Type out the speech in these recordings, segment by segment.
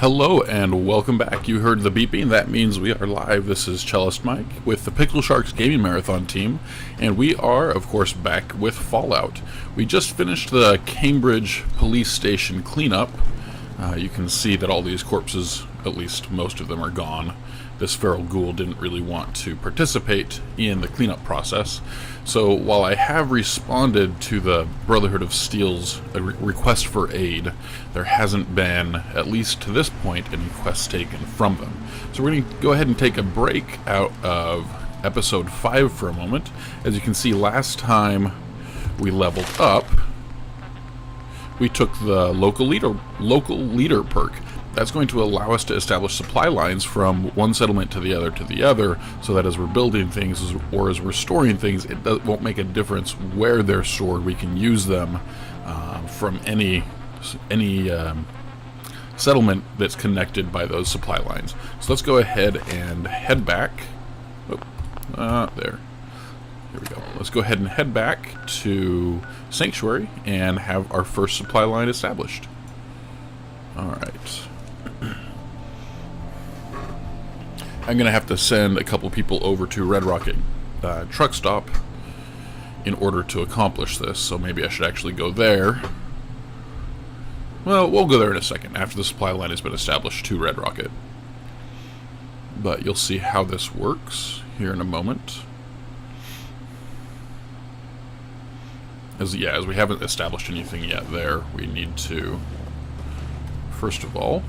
Hello and welcome back. You heard the beeping. That means we are live. This is CellistMike with the Pickle Sharks Gaming Marathon team, and we are, of course, back with Fallout. We just finished the Cambridge police station cleanup. You can see that all these corpses, at least most of them, are gone. This feral ghoul didn't really want to participate in the cleanup process. So while I have responded to the Brotherhood of Steel's request for aid, there hasn't been, at least to this point, any quests taken from them. So we're going to go ahead and take a break out of episode 5 for a moment. As you can see, last time we leveled up, we took the local leader perk. That's going to allow us to establish supply lines from one settlement to the other, so that as we're building things or as we're storing things, it won't make a difference where they're stored. We can use them from any settlement that's connected by those supply lines. So let's go ahead and head back. There. Here we go. Let's go ahead and head back to Sanctuary and have our first supply line established. Alright. I'm going to have to send a couple people over to Red Rocket truck stop in order to accomplish this, so maybe I should actually go there. Well, we'll go there in a second, after the supply line has been established to Red Rocket. But you'll see how this works here in a moment. As we haven't established anything yet there, we need to, first of all,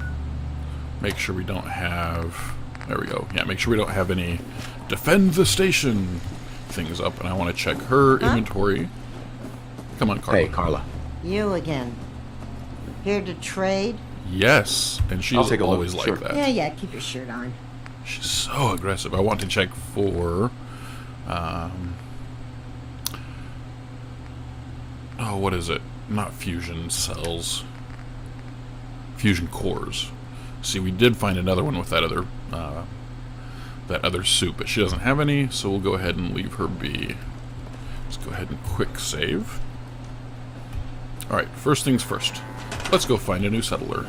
make sure we don't have... There we go. Yeah, make sure we don't have any defend the station things up, and I want to check her inventory. Come on, Carla. Hey, Carla. You again. Here to trade? Yes, and she's always like that. Yeah, keep your shirt on. She's so aggressive. I want to check for... what is it? Not fusion cells. Fusion cores. See, we did find another one with that other soup, but she doesn't have any, so we'll go ahead and leave her be. Let's go ahead and quick save. Alright, first things first. Let's go find a new settler.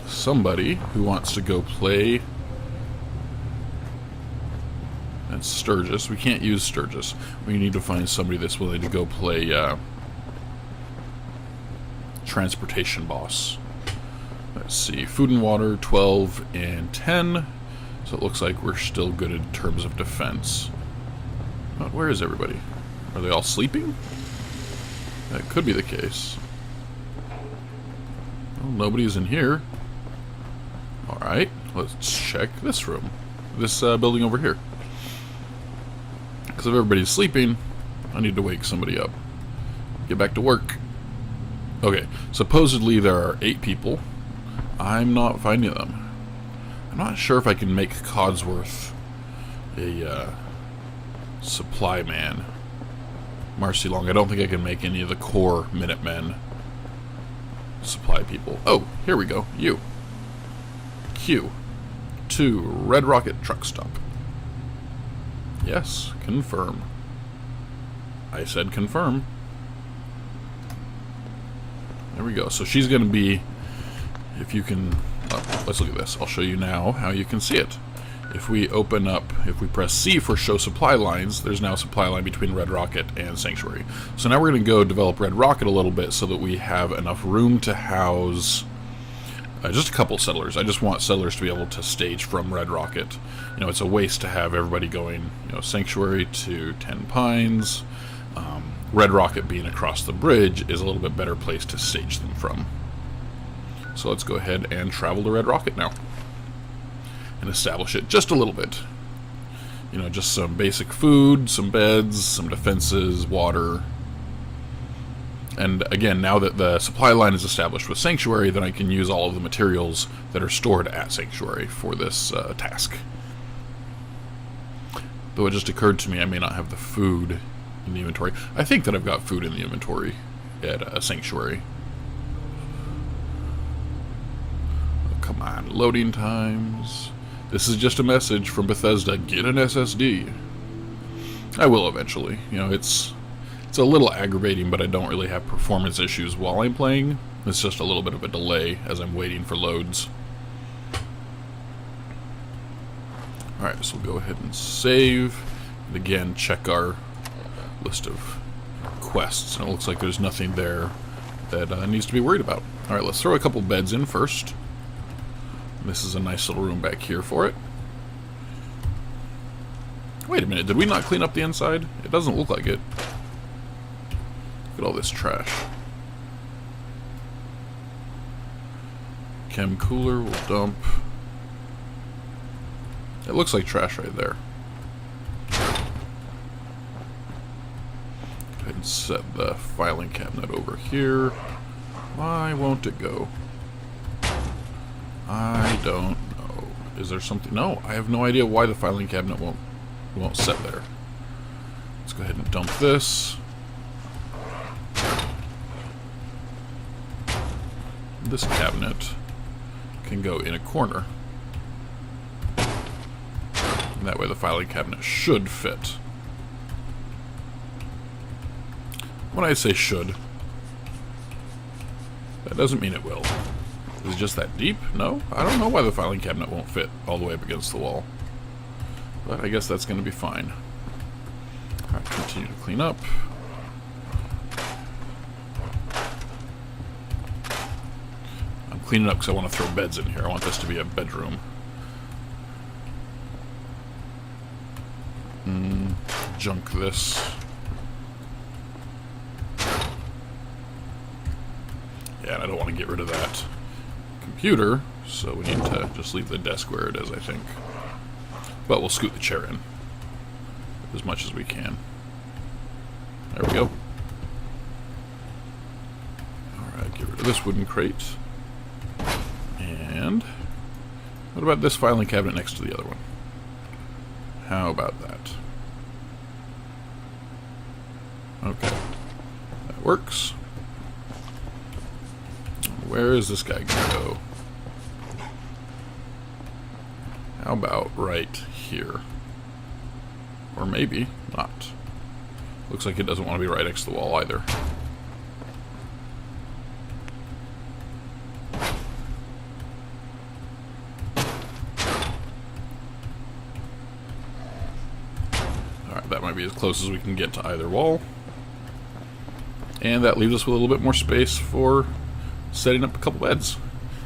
Somebody who wants to go play... That's Sturgis. We can't use Sturgis. We need to find somebody that's willing to go play Transportation Boss. Let's see, food and water, 12 and 10. So it looks like we're still good in terms of defense. But where is everybody? Are they all sleeping? That could be the case. Well, nobody's in here. Alright, let's check this room. This building over here. Because if everybody's sleeping, I need to wake somebody up. Get back to work. Okay, supposedly there are 8 people. I'm not finding them. I'm not sure if I can make Codsworth a supply man. Marcy Long. I don't think I can make any of the core Minutemen supply people. Oh, here we go. You. Q. To Red Rocket truck stop. Yes, confirm. I said confirm. There we go. So she's going to be... If you can... let's look at this. I'll show you now how you can see it. If we open up... If we press C for show supply lines, there's now a supply line between Red Rocket and Sanctuary. So now we're going to go develop Red Rocket a little bit so that we have enough room to house... just a couple settlers. I just want settlers to be able to stage from Red Rocket. You know, it's a waste to have everybody going, Sanctuary to 10 Pines. Red Rocket being across the bridge is a little bit better place to stage them from. So let's go ahead and travel to Red Rocket now. And establish it just a little bit. Just some basic food, some beds, some defenses, water. And again, now that the supply line is established with Sanctuary, then I can use all of the materials that are stored at Sanctuary for this task. Though it just occurred to me I may not have the food in the inventory. I think that I've got food in the inventory at Sanctuary. Oh, come on, loading times. This is just a message from Bethesda. Get an SSD. I will eventually. It's It's a little aggravating, but I don't really have performance issues while I'm playing. It's just a little bit of a delay as I'm waiting for loads. Alright, so we'll go ahead and save. And again, check our list of quests. And it looks like there's nothing there that needs to be worried about. Alright, let's throw a couple beds in first. This is a nice little room back here for it. Wait a minute, did we not clean up the inside? It doesn't look like it. Look at all this trash. Chem cooler will dump. It looks like trash right there. Go ahead and set the filing cabinet over here. Why won't it go? I don't know. Is there something? No, I have no idea why the filing cabinet won't set there. Let's go ahead and dump this. This cabinet can go in a corner. And that way the filing cabinet should fit. When I say should, that doesn't mean it will. Is it just that deep? No? I don't know why the filing cabinet won't fit all the way up against the wall. But I guess that's going to be fine. Alright, continue to clean up. I'm cleaning up because I want to throw beds in here. I want this to be a bedroom. Junk this. Yeah, and I don't want to get rid of that computer, so we need to just leave the desk where it is, I think. But we'll scoot the chair in as much as we can. There we go. Alright, get rid of this wooden crate. And what about this filing cabinet next to the other one? How about that? Okay. That works. Where is this guy gonna go? How about right here? Or maybe not. Looks like it doesn't want to be right next to the wall either. Alright, that might be as close as we can get to either wall. And that leaves us with a little bit more space for setting up a couple beds.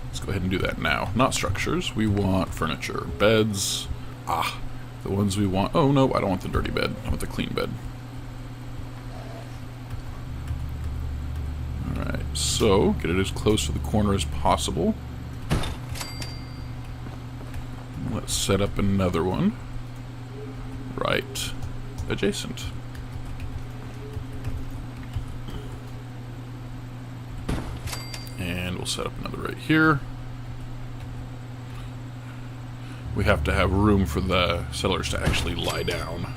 Let's go ahead and do that now. Not structures. We want furniture. Beds. Ah, the ones we want. Oh, no, I don't want the dirty bed. I want the clean bed. Alright, so get it as close to the corner as possible. Let's set up another one right adjacent. And we'll set up another right here. We have to have room for the settlers to actually lie down.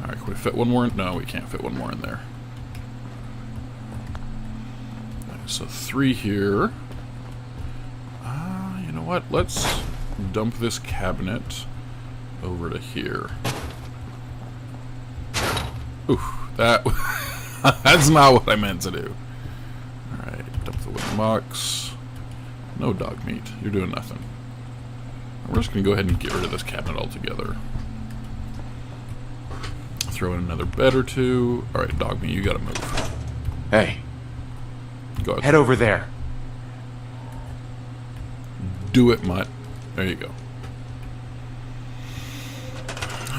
Alright, can we fit one more in? No, we can't fit one more in there. Right, so 3 here. You know what? Let's dump this cabinet over to here. Oof, that that's not what I meant to do. Alright, dump the wooden box. No dog meat. You're doing nothing. We're just going to go ahead and get rid of this cabinet altogether. Throw in another bed or two. Alright, dog meat, you gotta move. Hey. Go ahead. Head over there. Do it, mutt. There you go.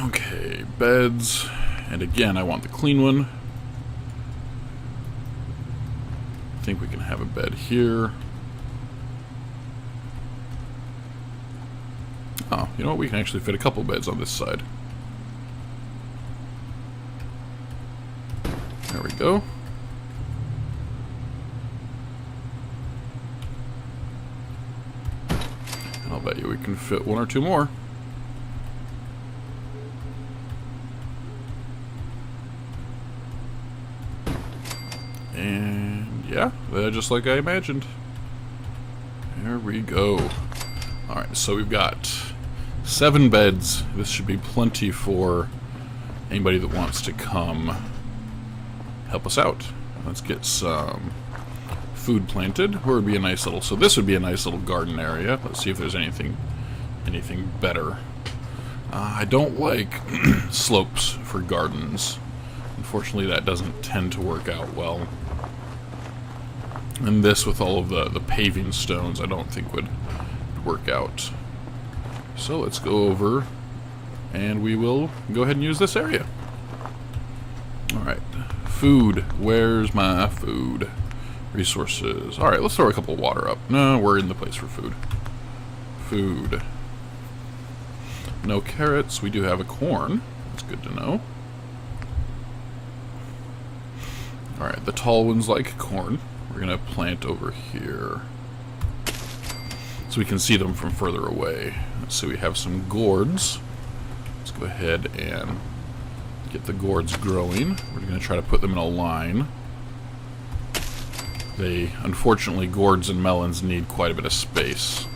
Okay, beds. And again, I want the clean one. I think we can have a bed here. Oh, you know what? We can actually fit a couple beds on this side. There we go. And I'll bet you we can fit 1 or 2 more. And yeah, just like I imagined. There we go. Alright, so we've got 7 beds. This should be plenty for anybody that wants to come help us out. Let's get some food planted. Where would be a nice little... So this would be a nice little garden area. Let's see if there's anything better. I don't like slopes for gardens. Unfortunately, that doesn't tend to work out well. And this, with all of the paving stones, I don't think would work out. So let's go over, and we will go ahead and use this area. Alright. Food. Where's my food? Resources. Alright, let's throw a couple of water up. No, we're in the place for food. Food. No carrots. We do have a corn. That's good to know. Alright, the tall ones like corn. We're going to plant over here so we can see them from further away. So we have some gourds. Let's go ahead and get the gourds growing. We're going to try to put them in a line. Unfortunately, gourds and melons need quite a bit of space.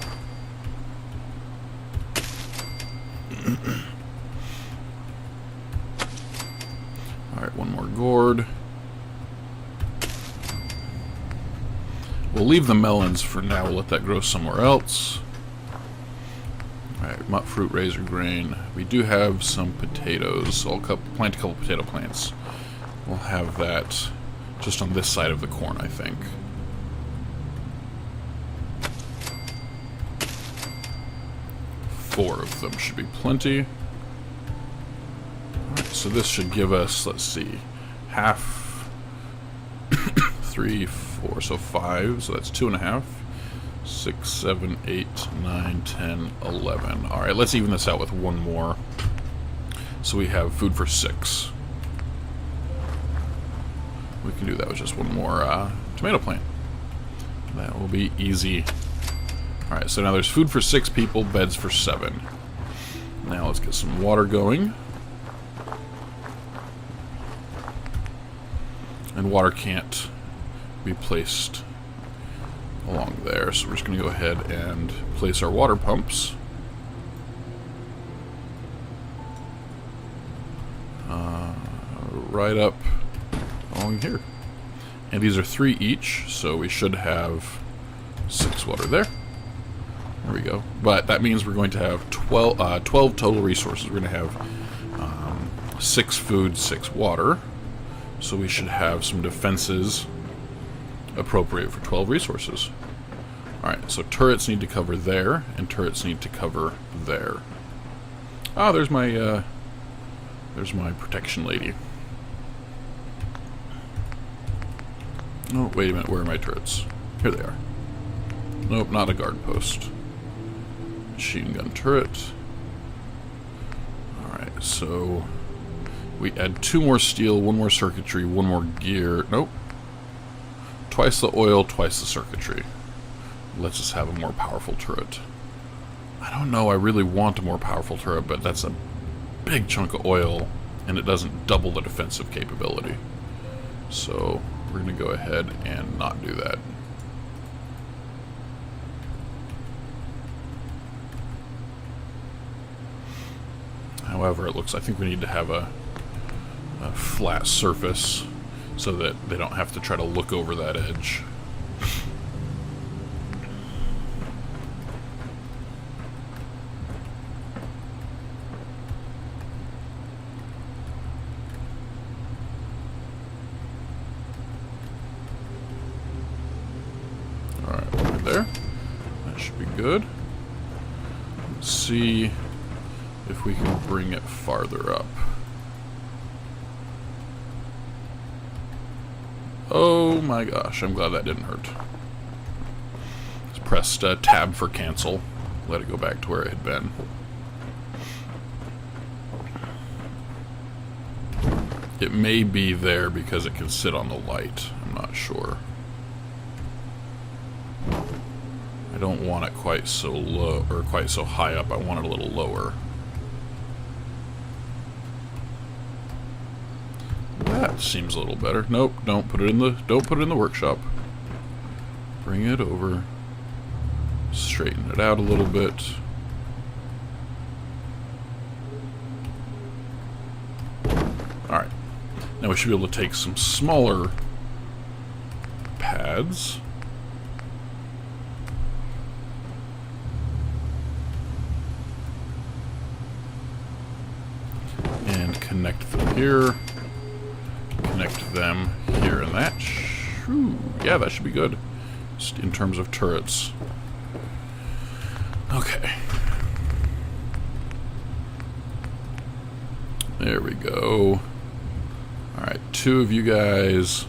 Alright, one more gourd. We'll leave the melons for now. We'll let that grow somewhere else. Alright, fruit, razor grain. We do have some potatoes, so I'll plant a couple potato plants. We'll have that just on this side of the corn, I think. Four of them should be plenty. Alright, so this should give us, let's see, half, 3, 4, so 5, so that's 2.5, 6, 7, 8, 9, 10, 11. Alright, let's even this out with one more. So we have food for 6. We can do that with just one more tomato plant. That will be easy. Alright, so now there's food for 6 people, beds for 7. Now let's get some water going. And water can't be placed along there, so we're just going to go ahead and place our water pumps. Right up along here. And these are 3 each, so we should have 6 water there. There we go. But that means we're going to have 12 total resources. We're going to have 6 food, 6 water. So we should have some defenses appropriate for 12 resources. Alright, so turrets need to cover there, and turrets need to cover there. Ah, there's my protection lady. Oh, wait a minute, where are my turrets? Here they are. Nope, not a guard post. Machine gun turret. Alright, so we add 2 more steel, 1 more circuitry, 1 more gear. Nope. Twice the oil, twice the circuitry. Let's just have a more powerful turret. I don't know, I really want a more powerful turret, but that's a big chunk of oil, and it doesn't double the defensive capability. So we're going to go ahead and not do that. However, it looks, I think we need to have a flat surface so that they don't have to try to look over that edge. Alright, right there. That should be good. Let's see if we can bring it farther up. Oh my gosh, I'm glad that didn't hurt. Just pressed tab for cancel. Let it go back to where it had been. It may be there because it can sit on the light. I'm not sure. I don't want it quite so low, or quite so high up. I want it a little lower. That seems a little better. Nope, don't put it in the workshop. Bring it over. Straighten it out a little bit. Alright. Now we should be able to take some smaller pads. And connect them here. Connect them here and that. Yeah, that should be good. Just in terms of turrets. Okay. There we go. Alright, 2 of you guys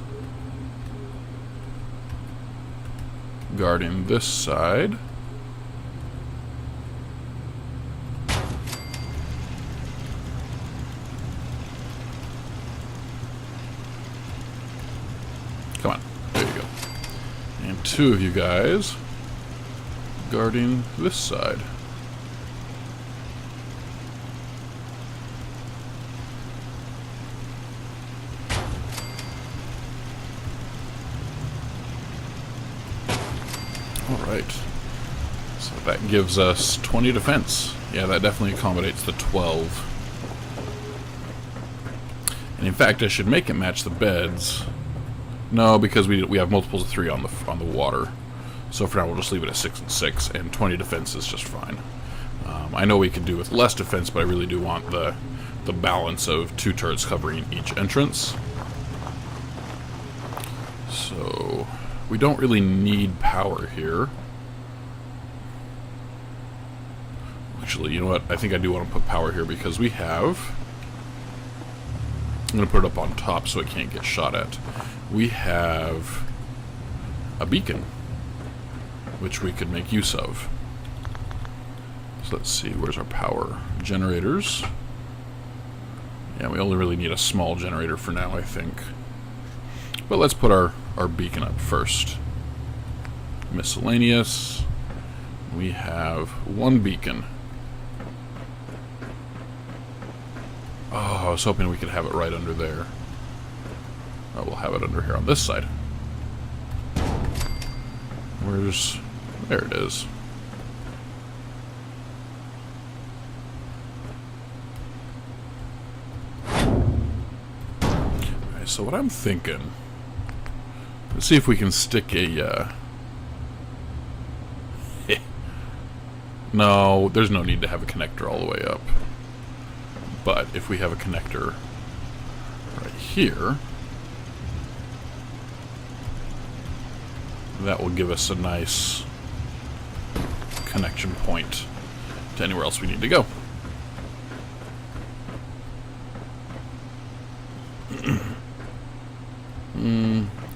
guarding this side. Come on, there you go. And 2 of you guys guarding this side. Alright. So that gives us 20 defense. Yeah, that definitely accommodates the 12. And in fact, I should make it match the beds. No, because we have multiples of 3 on the water. So for now, we'll just leave it at 6 and 6, and 20 defense is just fine. I know we could do with less defense, but I really do want the balance of 2 turrets covering each entrance. So we don't really need power here. Actually, you know what? I think I do want to put power here because we have... I'm going to put it up on top so it can't get shot at. We have a beacon, which we could make use of. So let's see, where's our power? Generators. Yeah, we only really need a small generator for now, I think. But let's put our beacon up first. Miscellaneous. We have 1 beacon. Oh, I was hoping we could have it right under there. Oh, we'll have it under here on this side. There it is. Alright, so what I'm thinking... Let's see if we can stick a, No, there's no need to have a connector all the way up. But if we have a connector right here... that will give us a nice connection point to anywhere else we need to go.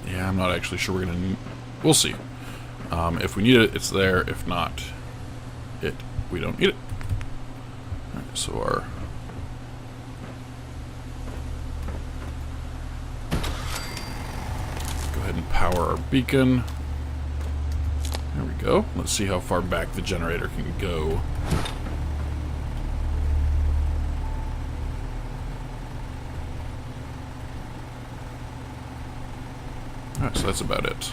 Yeah, I'm not actually sure we're gonna... We'll see. If we need it, it's there. If not, we don't need it. Alright, so our... Go ahead and power our beacon. There we go. Let's see how far back the generator can go. Alright, so that's about it.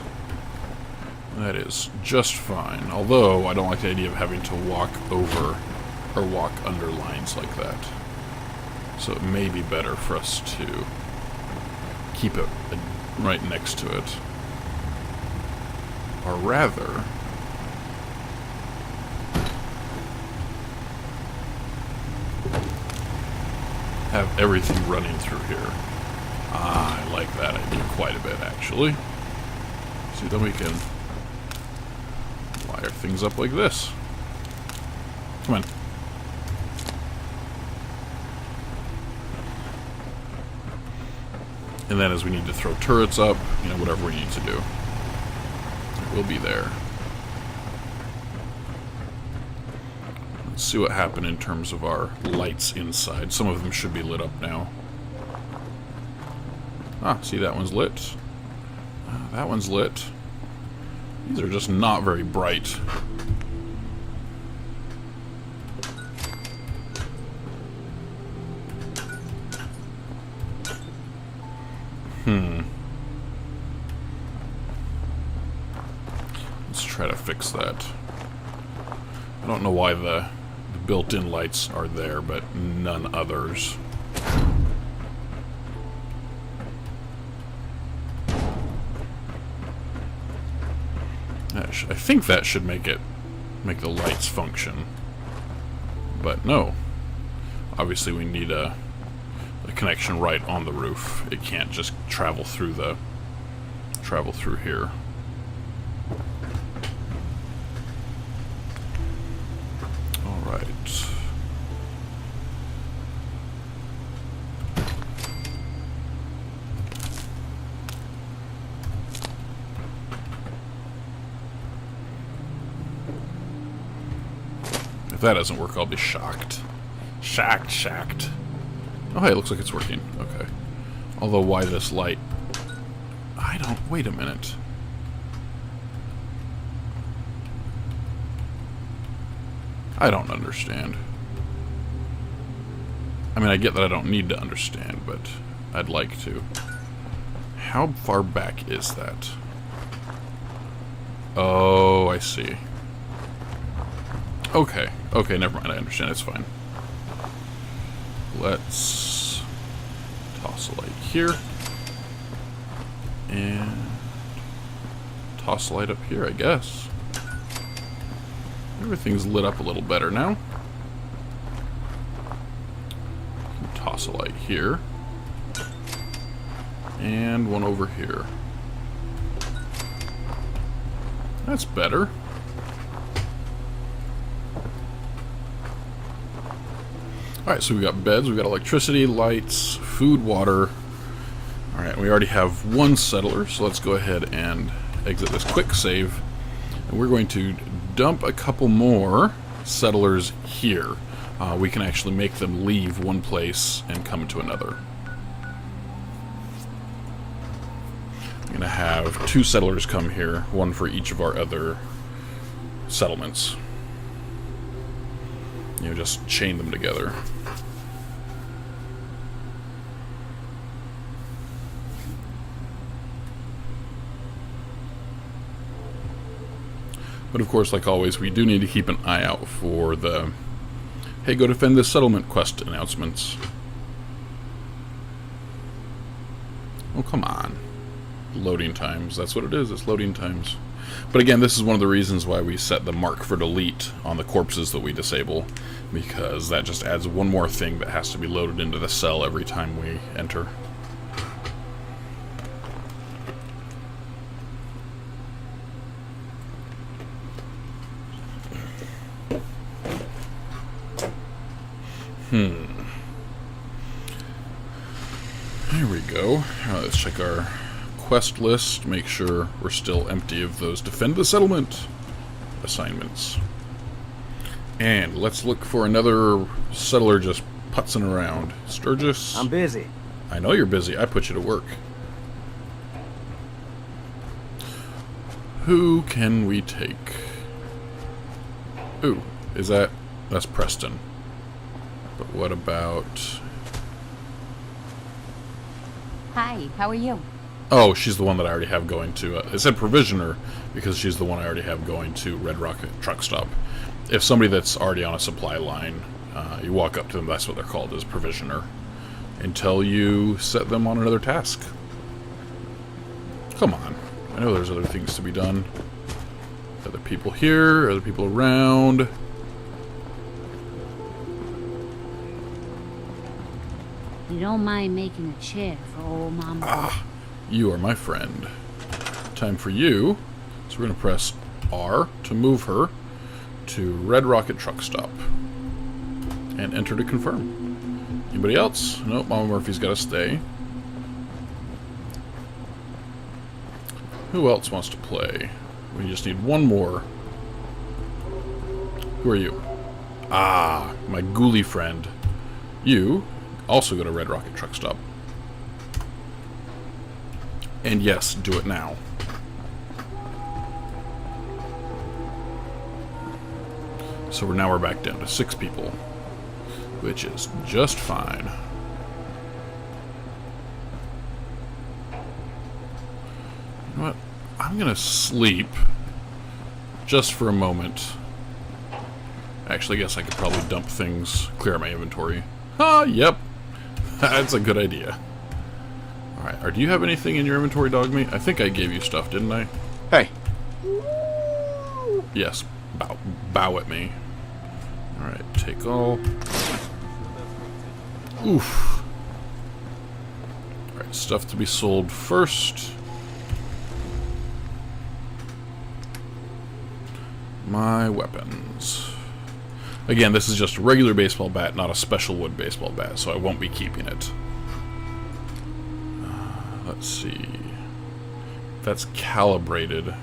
That is just fine. Although, I don't like the idea of having to walk over or walk under lines like that. So it may be better for us to keep it right next to it. Or rather... have everything running through here. Ah, I like that idea quite a bit, actually. See, then we can wire things up like this. Come on. And then as we need to throw turrets up, you know, whatever we need to do, it will be there. Let's see what happened in terms of our lights inside. Some of them should be lit up now. Ah, see, that one's lit. That one's lit. These are just not very bright. Let's try to fix that. I don't know why the built-in lights are there, but none others. I think that should make the lights function. But no. Obviously we need a connection right on the roof. It can't just travel through here. All right. If that doesn't work, I'll be shocked. Shocked. Oh, hey, it looks like it's working. Okay. Although, why this light? Wait a minute. I don't understand. I mean, I get that I don't need to understand, but I'd like to. How far back is that? Oh, I see. Okay, never mind, I understand, it's fine. Let's toss a light here. And toss a light up here, I guess. Everything's lit up a little better now. Toss a light here. And one over here. That's better. Alright, so we've got beds, we've got electricity, lights, food, water. Alright, we already have one settler, so let's go ahead and exit this quick save. And we're going to dump a couple more settlers here. We can actually make them leave one place and come to another. I'm going to have 2 settlers come here, one for each of our other settlements. You know, just chain them together. But of course, like always, we do need to keep an eye out for the "Hey, go defend this settlement" quest announcements. Oh, come on. Loading times. That's what it is. It's loading times. But again, this is one of the reasons why we set the mark for delete on the corpses that we disable, because that just adds one more thing that has to be loaded into the cell every time we enter. Here we go. Let's check our quest list, make sure we're still empty of those defend the settlement assignments. And let's look for another settler just putzing around. Sturgis? I'm busy. I know you're busy. I put you to work. Who can we take? Ooh, that's Preston. But what about... Hi, how are you? Oh, she's the one that I already have going to... it said Provisioner because she's the one I already have going to Red Rocket Truck Stop. If somebody that's already on a supply line, you walk up to them, that's what they're called, is Provisioner, until you set them on another task. Come on. I know there's other things to be done. Other people here, other people around. You don't mind making a chair for old Mama? Ah, you are my friend. Time for you. So we're going to press R to move her to Red Rocket Truck Stop. And enter to confirm. Anybody else? Nope, Mama Murphy's got to stay. Who else wants to play? We just need one more. Who are you? Ah, my ghoulie friend. You also go to Red Rocket Truck Stop. And yes, do it now. So now we're back down to 6 people, which is just fine. You know what? I'm gonna sleep just for a moment. Actually, I guess I could probably dump things, clear out my inventory. Ah, yep. That's a good idea. Alright, do you have anything in your inventory, Dogmeat? I think I gave you stuff, didn't I? Hey. Yes, bow at me. Alright, take all. Oof. Alright, stuff to be sold first. My weapons. Again, this is just a regular baseball bat, not a special wood baseball bat, so I won't be keeping it. Let's see. That's calibrated.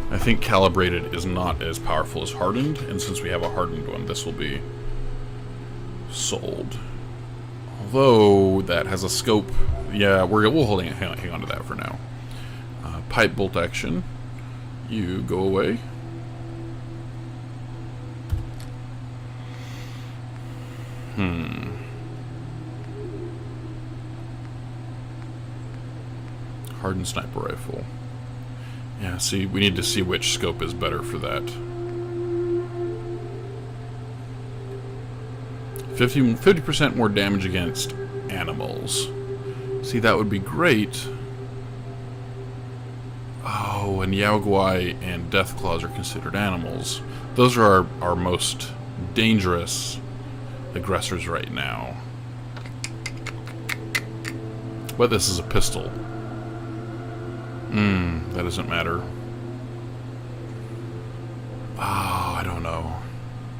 I think calibrated is not as powerful as hardened, and since we have a hardened one, this will be sold. Although that has a scope. Yeah, we'll hang on to that for now. Pipe bolt action. You go away. Hardened sniper rifle. Yeah, see, we need to see which scope is better for that. 50% more damage against animals. See, that would be great. Oh, and Yaoguai and Deathclaws are considered animals. Those are our most dangerous aggressors right now. But this is a pistol. That doesn't matter. Oh, I don't know.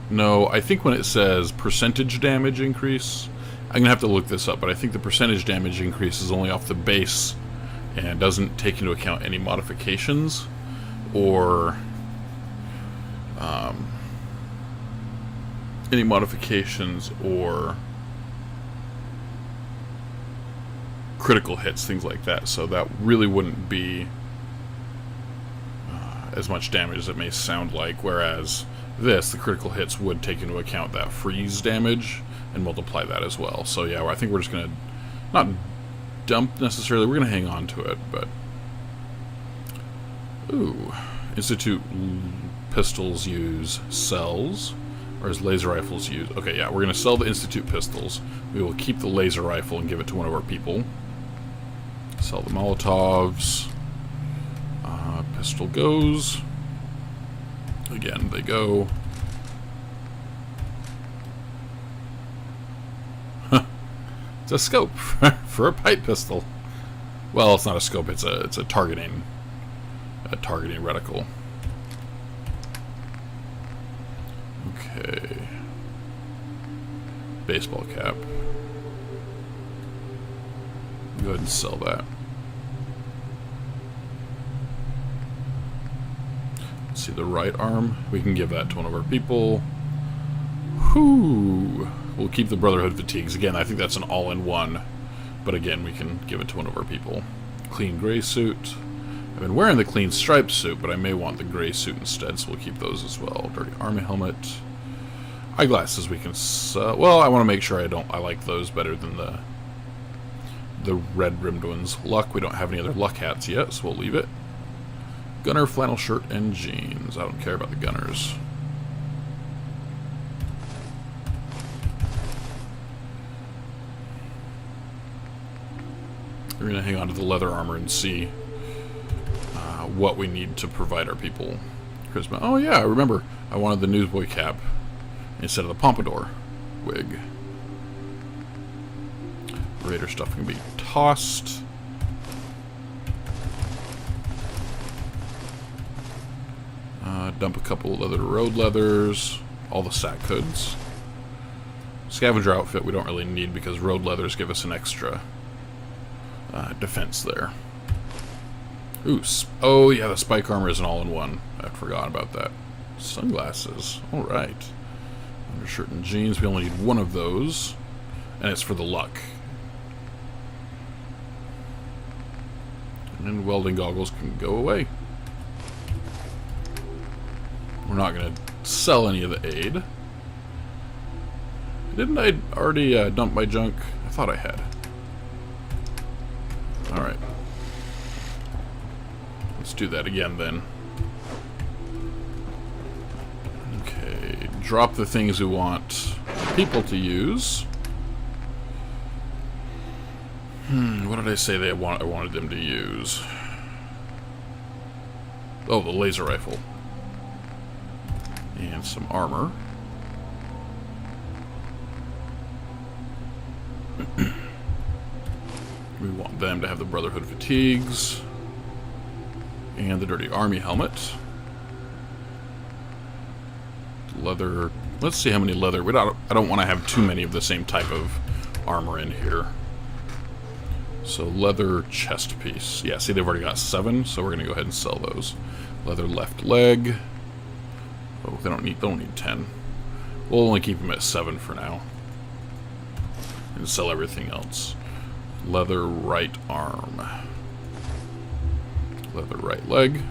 No, I think when it says percentage damage increase, I'm going to have to look this up, but I think the percentage damage increase is only off the base and doesn't take into account any modifications or critical hits, things like that. So that really wouldn't be as much damage as it may sound like, whereas this, the critical hits, would take into account that freeze damage and multiply that as well. So yeah, I think we're just going to not dump necessarily, we're going to hang on to it, but ooh, Institute pistols use cells, whereas laser rifles use, okay, yeah, we're going to sell the Institute pistols. We will keep the laser rifle and give it to one of our people. Sell the Molotovs. Pistol goes. Again, they go. It's a scope for a pipe pistol. Well, it's not a scope. It's a targeting reticle. Okay. Baseball cap. Go ahead and sell that. Let's see, the right arm. We can give that to one of our people. Whoo! We'll keep the Brotherhood fatigues. Again, I think that's an all-in-one. But again, we can give it to one of our people. Clean gray suit. I've been wearing the clean striped suit, but I may want the gray suit instead, so we'll keep those as well. Dirty army helmet. Eyeglasses we can sell. Well, I want to make sure I like those better than the red-rimmed ones. Luck, we don't have any other luck hats yet, so we'll leave it. Gunner, flannel shirt, and jeans. I don't care about the gunners. We're going to hang on to the leather armor and see what we need to provide our people. Charisma. Oh yeah, I remember. I wanted the newsboy cap instead of the pompadour wig. Raider stuff can be tossed. Dump a couple of other road leathers. All the sack hoods. Scavenger outfit we don't really need because road leathers give us an extra defense there. Ooh, oh yeah, the spike armor is an all-in-one. I forgot about that. Sunglasses. Alright. Undershirt and jeans. We only need one of those. And it's for the luck. And welding goggles can go away. We're not going to sell any of the aid. Didn't I already dump my junk? I thought I had. Alright. Let's do that again then. Okay, drop the things we want people to use. What did I say I wanted them to use? Oh, the laser rifle. And some armor. We want them to have the Brotherhood fatigues. And the Dirty Army helmet. Leather. Let's see how many leather. I don't want to have too many of the same type of armor in here. So leather chest piece. Yeah, see, they've already got 7, so we're gonna go ahead and sell those. Leather left leg. Oh, they don't need 10. We'll only keep them at 7 for now, and sell everything else. Leather right arm. Leather right leg.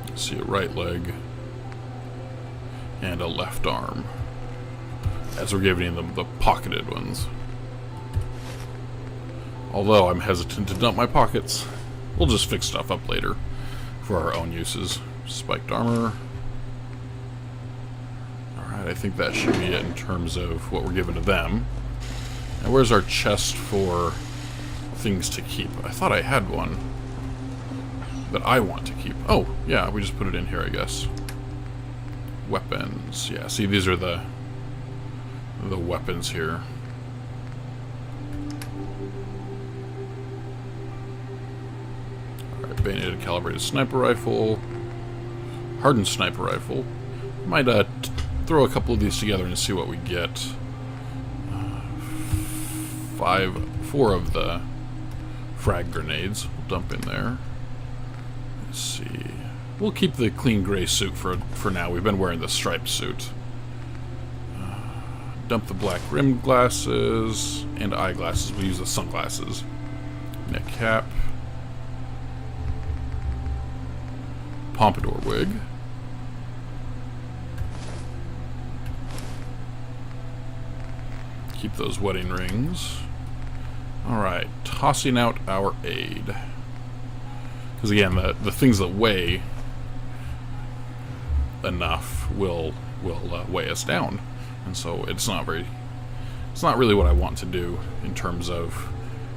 Let's see, a right leg. And a left arm. As we're giving them the pocketed ones. Although I'm hesitant to dump my pockets. We'll just fix stuff up later for our own uses. Spiked armor. Alright, I think that should be it in terms of what we're giving to them. And where's our chest for things to keep? I thought I had one that I want to keep. Oh, yeah, we just put it in here, I guess. Weapons. Yeah, see, these are the weapons here. Alright, bayoneted calibrated sniper rifle. Hardened sniper rifle. Might throw a couple of these together and see what we get. 4 of the frag grenades. We'll dump in there. Let's see. We'll keep the clean gray suit for now. We've been wearing the striped suit. Dump the black rimmed glasses and eyeglasses. We'll use the sunglasses. Neck cap. Pompadour wig. Keep those wedding rings. Alright, tossing out our aid. Because again, the things that weigh enough will weigh us down. And so it's not really what I want to do in terms of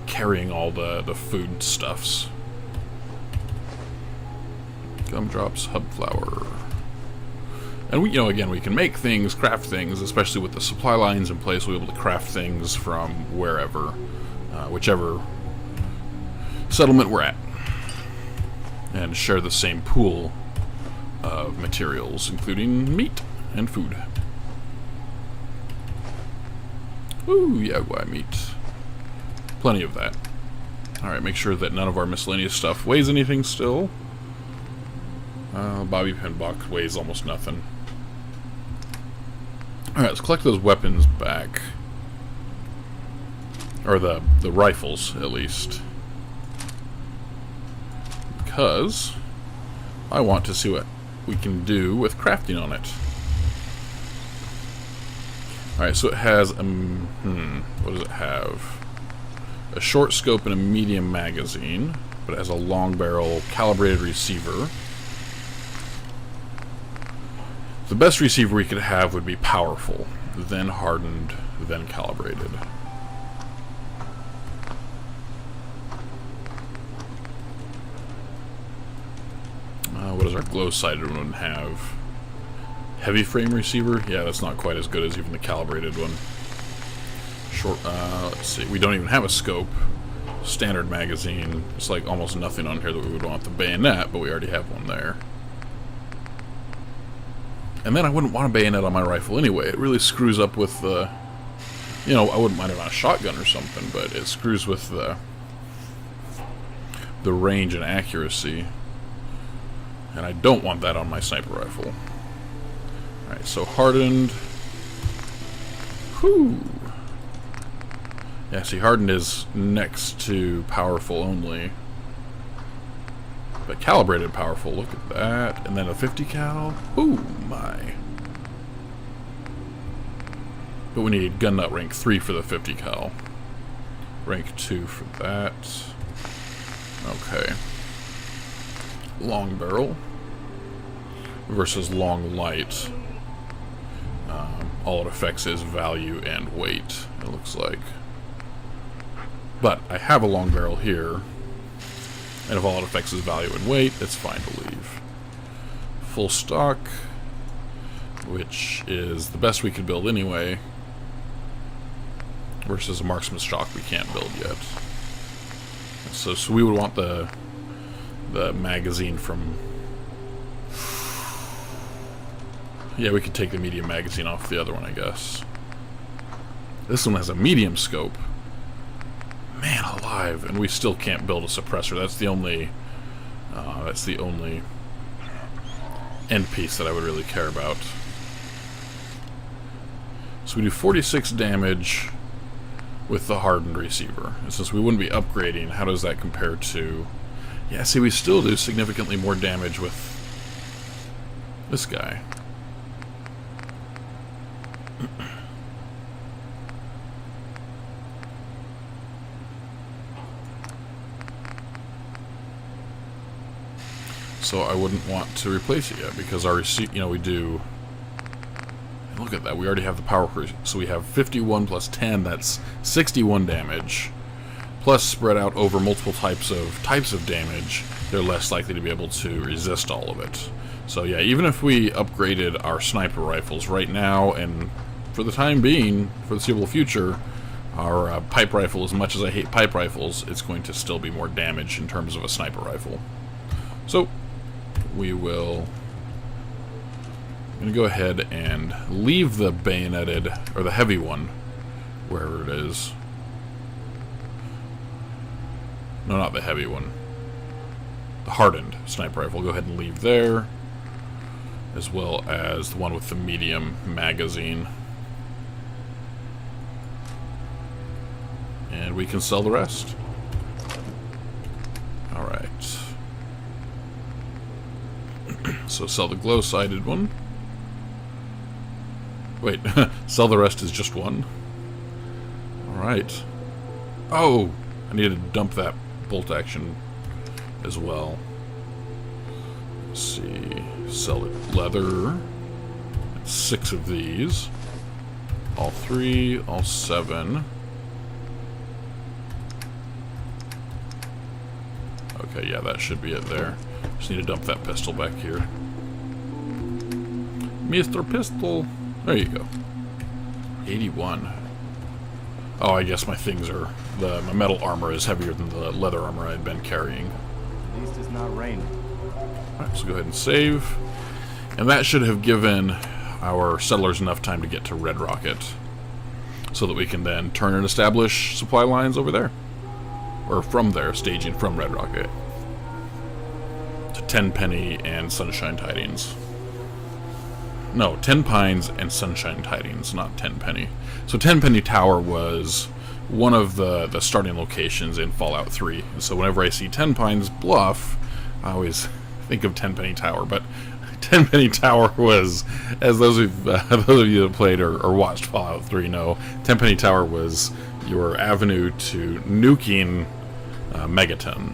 carrying all the food stuffs. Gumdrops, hub flour. And we, again, we can make things, craft things, especially with the supply lines in place. We'll be able to craft things from wherever, whichever settlement we're at, and share the same pool of materials, including meat and food. Ooh, Yaguai meat. Plenty of that. Alright, make sure that none of our miscellaneous stuff weighs anything still. Bobby pin box weighs almost nothing. Alright, let's collect those weapons back. Or the rifles, at least. Because I want to see what we can do with crafting on it. Alright, so it has what does it have? A short scope and a medium magazine, but it has a long barrel calibrated receiver. The best receiver we could have would be powerful, then hardened, then calibrated. What does our glow-sighted one have? Heavy frame receiver? Yeah, that's not quite as good as even the calibrated one. Short, let's see, we don't even have a scope. Standard magazine. It's like almost nothing on here that we would want the bayonet, but we already have one there. And then I wouldn't want a bayonet on my rifle anyway. It really screws up with the... I wouldn't mind it on a shotgun or something, but it screws with the range and accuracy. And I don't want that on my sniper rifle. Alright, so hardened. Whew. Yeah, see, hardened is next to powerful only. But calibrated powerful, look at that. And then a 50 cal. Ooh, my. But we need gun nut rank 3 for the 50 cal. Rank 2 for that. Okay. Long barrel versus long light. all it affects is value and weight, it looks like. But I have a long barrel here, and if all it affects is value and weight, it's fine to leave. Full stock, which is the best we could build anyway, versus a marksman's shock we can't build yet. So we would want the magazine from... Yeah, we could take the medium magazine off the other one, I guess. This one has a medium scope. Man alive, and we still can't build a suppressor. That's the only end piece that I would really care about. So we do 46 damage with the hardened receiver. And since we wouldn't be upgrading, how does that compare to... Yeah, see, we still do significantly more damage with this guy. So I wouldn't want to replace it yet, because our we do... Look at that, we already have the power crew. So we have 51 plus 10, that's 61 damage. Plus spread out over multiple types of damage, they're less likely to be able to resist all of it. So yeah, even if we upgraded our sniper rifles right now, and for the time being, for the foreseeable future, our pipe rifle, as much as I hate pipe rifles, it's going to still be more damage in terms of a sniper rifle. So we will... I'm going to go ahead and leave the bayoneted, or the heavy one, wherever it is. No, not the heavy one. The hardened sniper rifle. Go ahead and leave there, as well as the one with the medium magazine. And we can sell the rest. Alright. So sell the glow-sighted one. Wait, sell the rest is just one? Alright. Oh! I need to dump that bolt action as well. Let's see. Sell it leather. 6 of these. All 3, all 7. Okay, yeah, that should be it there. Just need to dump that pistol back here. Mr. Pistol! There you go. 81. Oh, I guess my things are... my metal armor is heavier than the leather armor I'd been carrying. At least it's not raining. Alright, so go ahead and save. And that should have given our settlers enough time to get to Red Rocket, so that we can then turn and establish supply lines over there. Or from there, staging from Red Rocket. To Tenpenny and Sunshine Tidings. No, Ten Pines and Sunshine Tidings, not Tenpenny. So Tenpenny Tower was one of the starting locations in Fallout 3. So whenever I see Ten Pines Bluff, I always think of Tenpenny Tower. But Tenpenny Tower was, as those of you that played or watched Fallout 3 know, Tenpenny Tower was your avenue to nuking Megaton.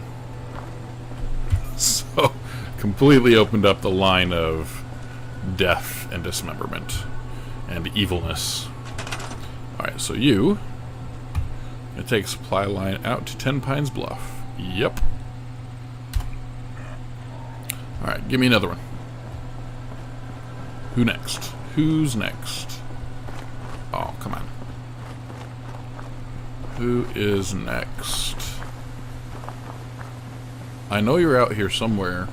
So completely opened up the line of death and dismemberment and evilness. Alright, so you gonna take supply line out to Ten Pines Bluff. Yep. Alright, give me another one. Who next? Who's next? Oh, come on. Who is next? I know you're out here somewhere.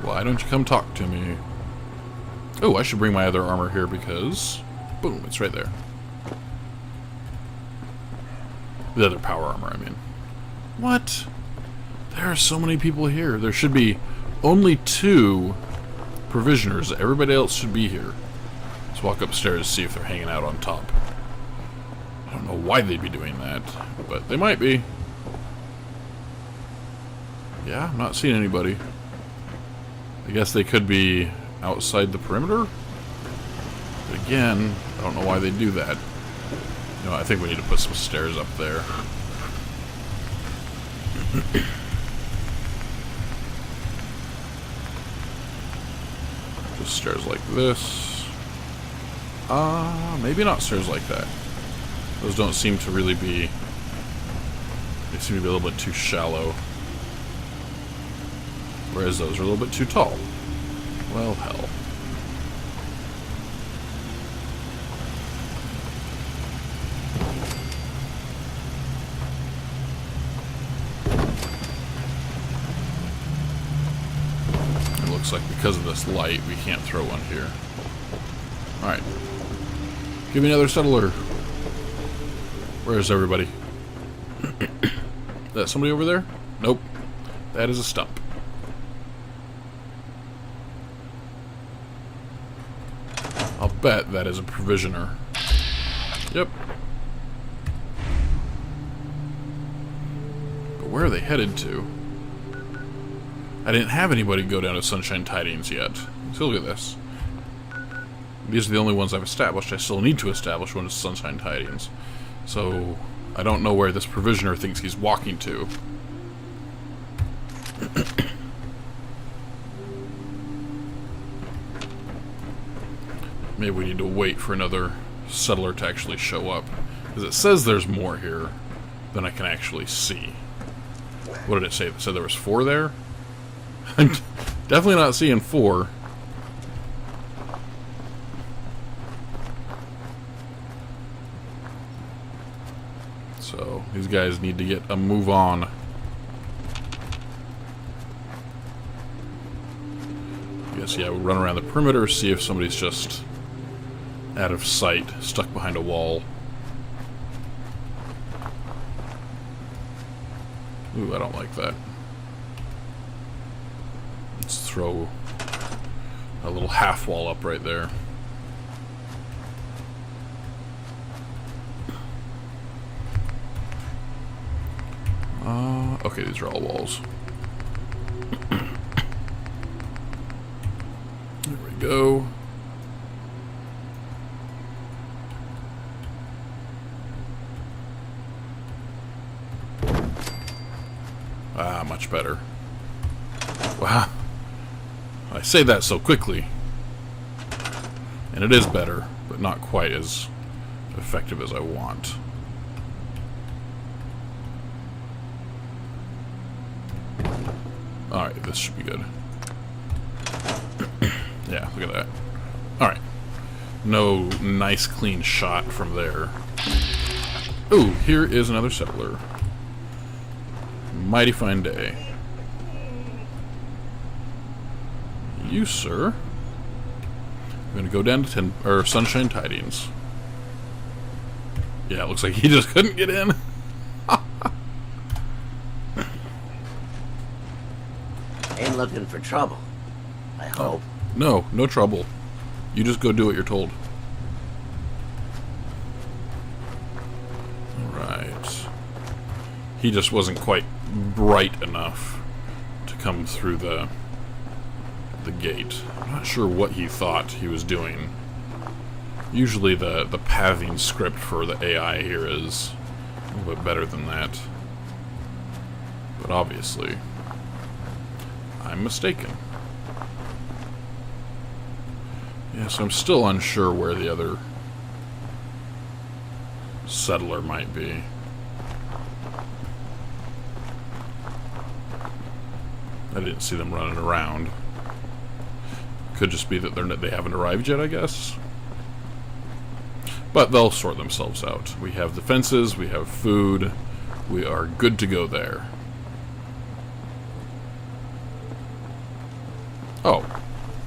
Why don't you come talk to me? Oh, I should bring my other armor here because... Boom, it's right there. The other power armor, I mean. What? There are so many people here. There should be only 2 provisioners. Everybody else should be here. Let's walk upstairs to see if they're hanging out on top. I don't know why they'd be doing that, but they might be. Yeah, I'm not seeing anybody. I guess they could be outside the perimeter? But again, I don't know why they do that. You know, I think we need to put some stairs up there. Just stairs like this. Maybe not stairs like that. Those don't seem to really be... They seem to be a little bit too shallow. Whereas those are a little bit too tall. Well, hell. It looks like because of this light, we can't throw one here. Alright. Give me another settler. Where's everybody? Is that somebody over there? Nope. That is a stump. I'll bet that is a provisioner. Yep. But where are they headed to? I didn't have anybody go down to Sunshine Tidings yet. So look at this. These are the only ones I've established. I still need to establish one is Sunshine Tidings. So I don't know where this provisioner thinks he's walking to. Maybe we need to wait for another settler to actually show up. Because it says there's more here than I can actually see. What did it say? It said there was 4 there? I'm definitely not seeing 4. So, these guys need to get a move on. I guess, yeah, we'll run around the perimeter, see if somebody's just out of sight, stuck behind a wall. Ooh, I don't like that. Let's throw a little half wall up right there. Okay, these are all walls. There we go. Ah, much better. Wow. I say that so quickly. And it is better, but not quite as effective as I want. Alright, this should be good. Yeah, look at that. Alright. No nice clean shot from there. Ooh, here is another settler. Mighty fine day. You, sir. I'm gonna go down to Sunshine Tidings. Yeah, it looks like he just couldn't get in. Ain't looking for trouble, I hope. No, no trouble. You just go do what you're told. Alright. He just wasn't quite bright enough to come through the gate. I'm not sure what he thought he was doing. Usually the pathing script for the AI here is a little bit better than that. But obviously, I'm mistaken. Yeah, so I'm still unsure where the other settler might be. I didn't see them running around. Could just be that they haven't arrived yet, I guess. But they'll sort themselves out. We have defenses, we have food, we are good to go there. Oh.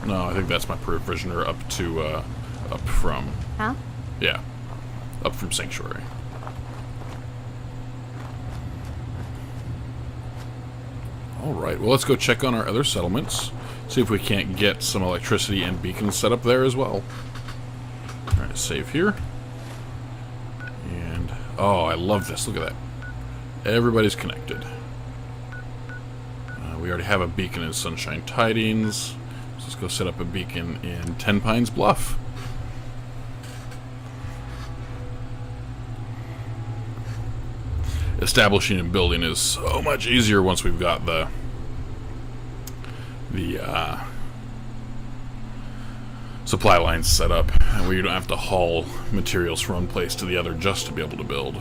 No, I think that's my provisioner up to, up from... Huh? Yeah. Up from Sanctuary. Alright, well let's go check on our other settlements. See if we can't get some electricity and beacons set up there as well. Alright, save here. And, oh, I love this. Look at that. Everybody's connected. We already have a beacon in Sunshine Tidings. So let's go set up a beacon in Ten Pines Bluff. Establishing and building is so much easier once we've got supply lines set up, and we don't have to haul materials from one place to the other just to be able to build.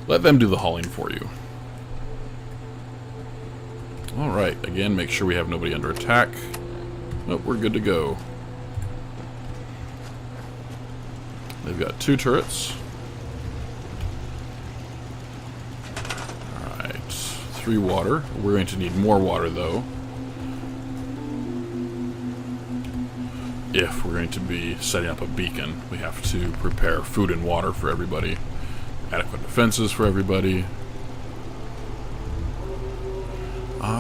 Let them do the hauling for you. Alright, again, make sure we have nobody under attack. Nope, we're good to go. They've got 2 turrets. Alright, 3 water. We're going to need more water, though, if we're going to be setting up a beacon. We have to prepare food and water for everybody. Adequate defenses for everybody.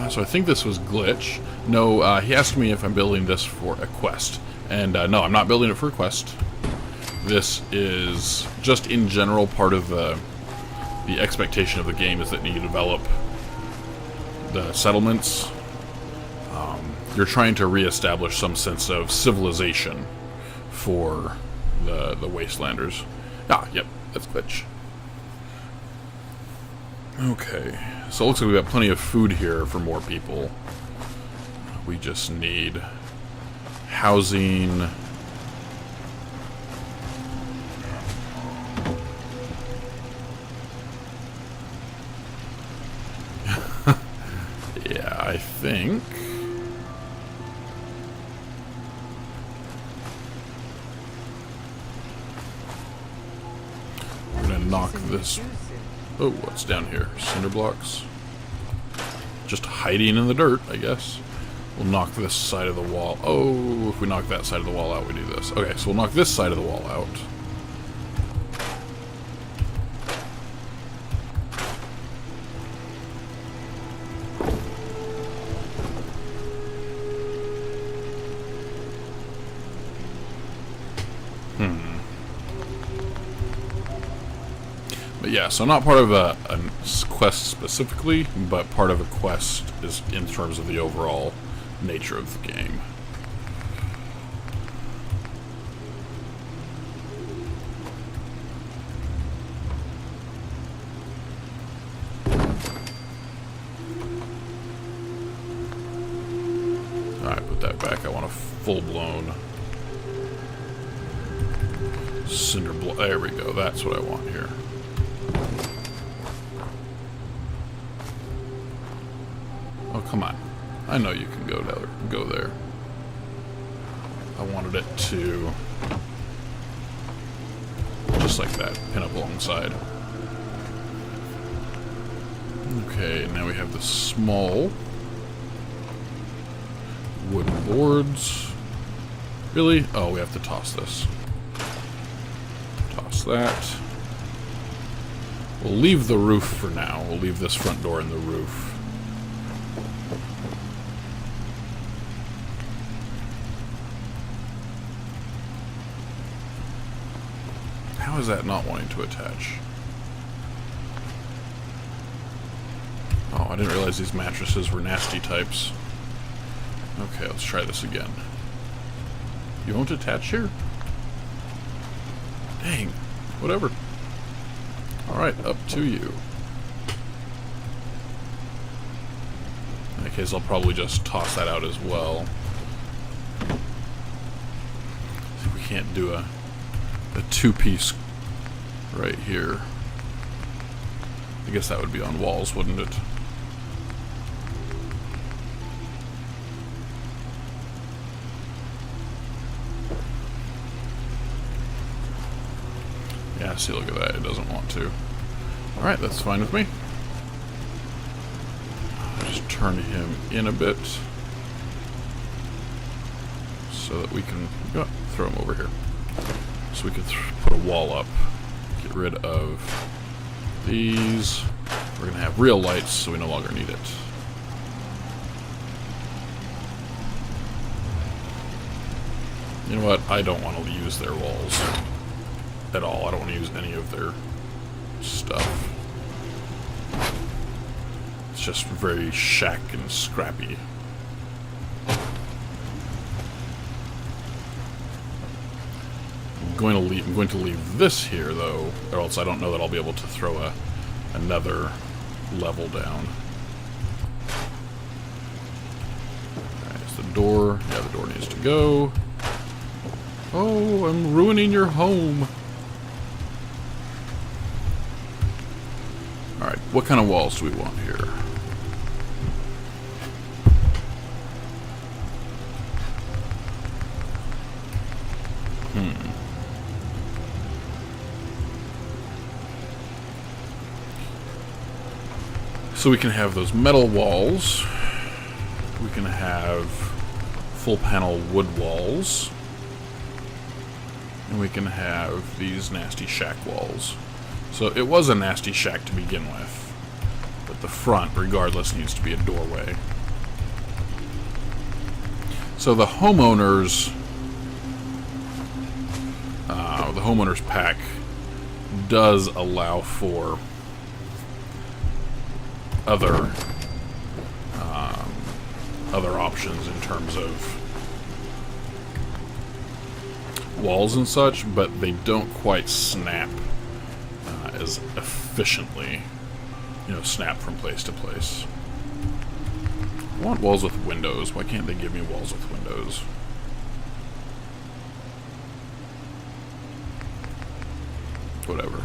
So I think this was glitch. No, he asked me if I'm building this for a quest. And no, I'm not building it for a quest. This is just in general part of the expectation of the game is that you develop the settlements. You're trying to reestablish some sense of civilization for the Wastelanders. Ah, yep, that's glitch. Okay, so it looks like we've got plenty of food here for more people. We just need housing. Yeah, I think we're gonna knock this. Oh, what's down here? Cinder blocks. Just hiding in the dirt, I guess. We'll knock this side of the wall. Oh, if we knock that side of the wall out, we do this. Okay, so we'll knock this side of the wall out. But yeah, so not part of a quest specifically, but part of a quest is in terms of the overall nature of the game. Alright, put that back. I want a full-blown cinder block. There we go. That's what I want here. Oh, come on. I know you can go there. I wanted it to, just like that, pin up alongside. Okay, now we have the small wooden boards. Really? Oh, we have to toss this. Toss that. We'll leave the roof for now. We'll leave this front door in the roof. How is that not wanting to attach? Oh, I didn't realize these mattresses were nasty types. Okay, let's try this again. You won't attach here? Dang. Whatever. Alright, up to you. In that case, I'll probably just toss that out as well. See if we can't do a two-piece right here. I guess that would be on walls, wouldn't it? Yeah, see, look at that. It doesn't want to. Alright, that's fine with me. I'll just turn him in a bit so that we can throw him over here. So we could put a wall up. Get rid of these. We're going to have real lights, so we no longer need it. You know what? I don't want to use their walls at all. I don't want to use any of their stuff. It's just very shack and scrappy. I'm going to leave this here, though, or else I don't know that I'll be able to throw another level down. Alright, is the door? Yeah, the door needs to go. Oh, I'm ruining your home. Alright, what kind of walls do we want here? So we can have those metal walls. We can have full panel wood walls. And we can have these nasty shack walls. So it was a nasty shack to begin with. But the front, regardless, needs to be a doorway. So the homeowners pack does allow for other options in terms of walls and such, but they don't quite snap as efficiently, snap from place to place. I want walls with windows. Why can't they give me walls with windows? Whatever.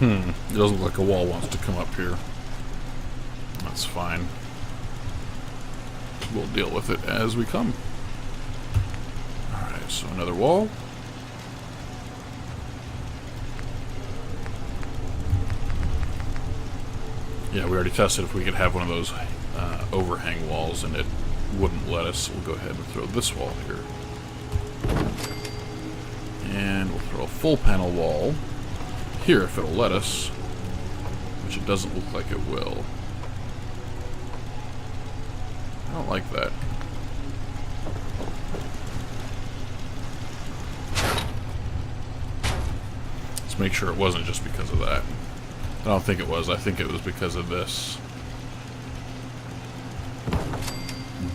It doesn't look like a wall wants to come up here. That's fine. We'll deal with it as we come. Alright, so another wall. Yeah, we already tested if we could have one of those overhang walls, and it wouldn't let us. We'll go ahead and throw this wall here. And we'll throw a full panel wall here if it'll let us, which it doesn't look like it will. I don't like that. Let's make sure it wasn't just because of that. I don't think it was. I think it was because of this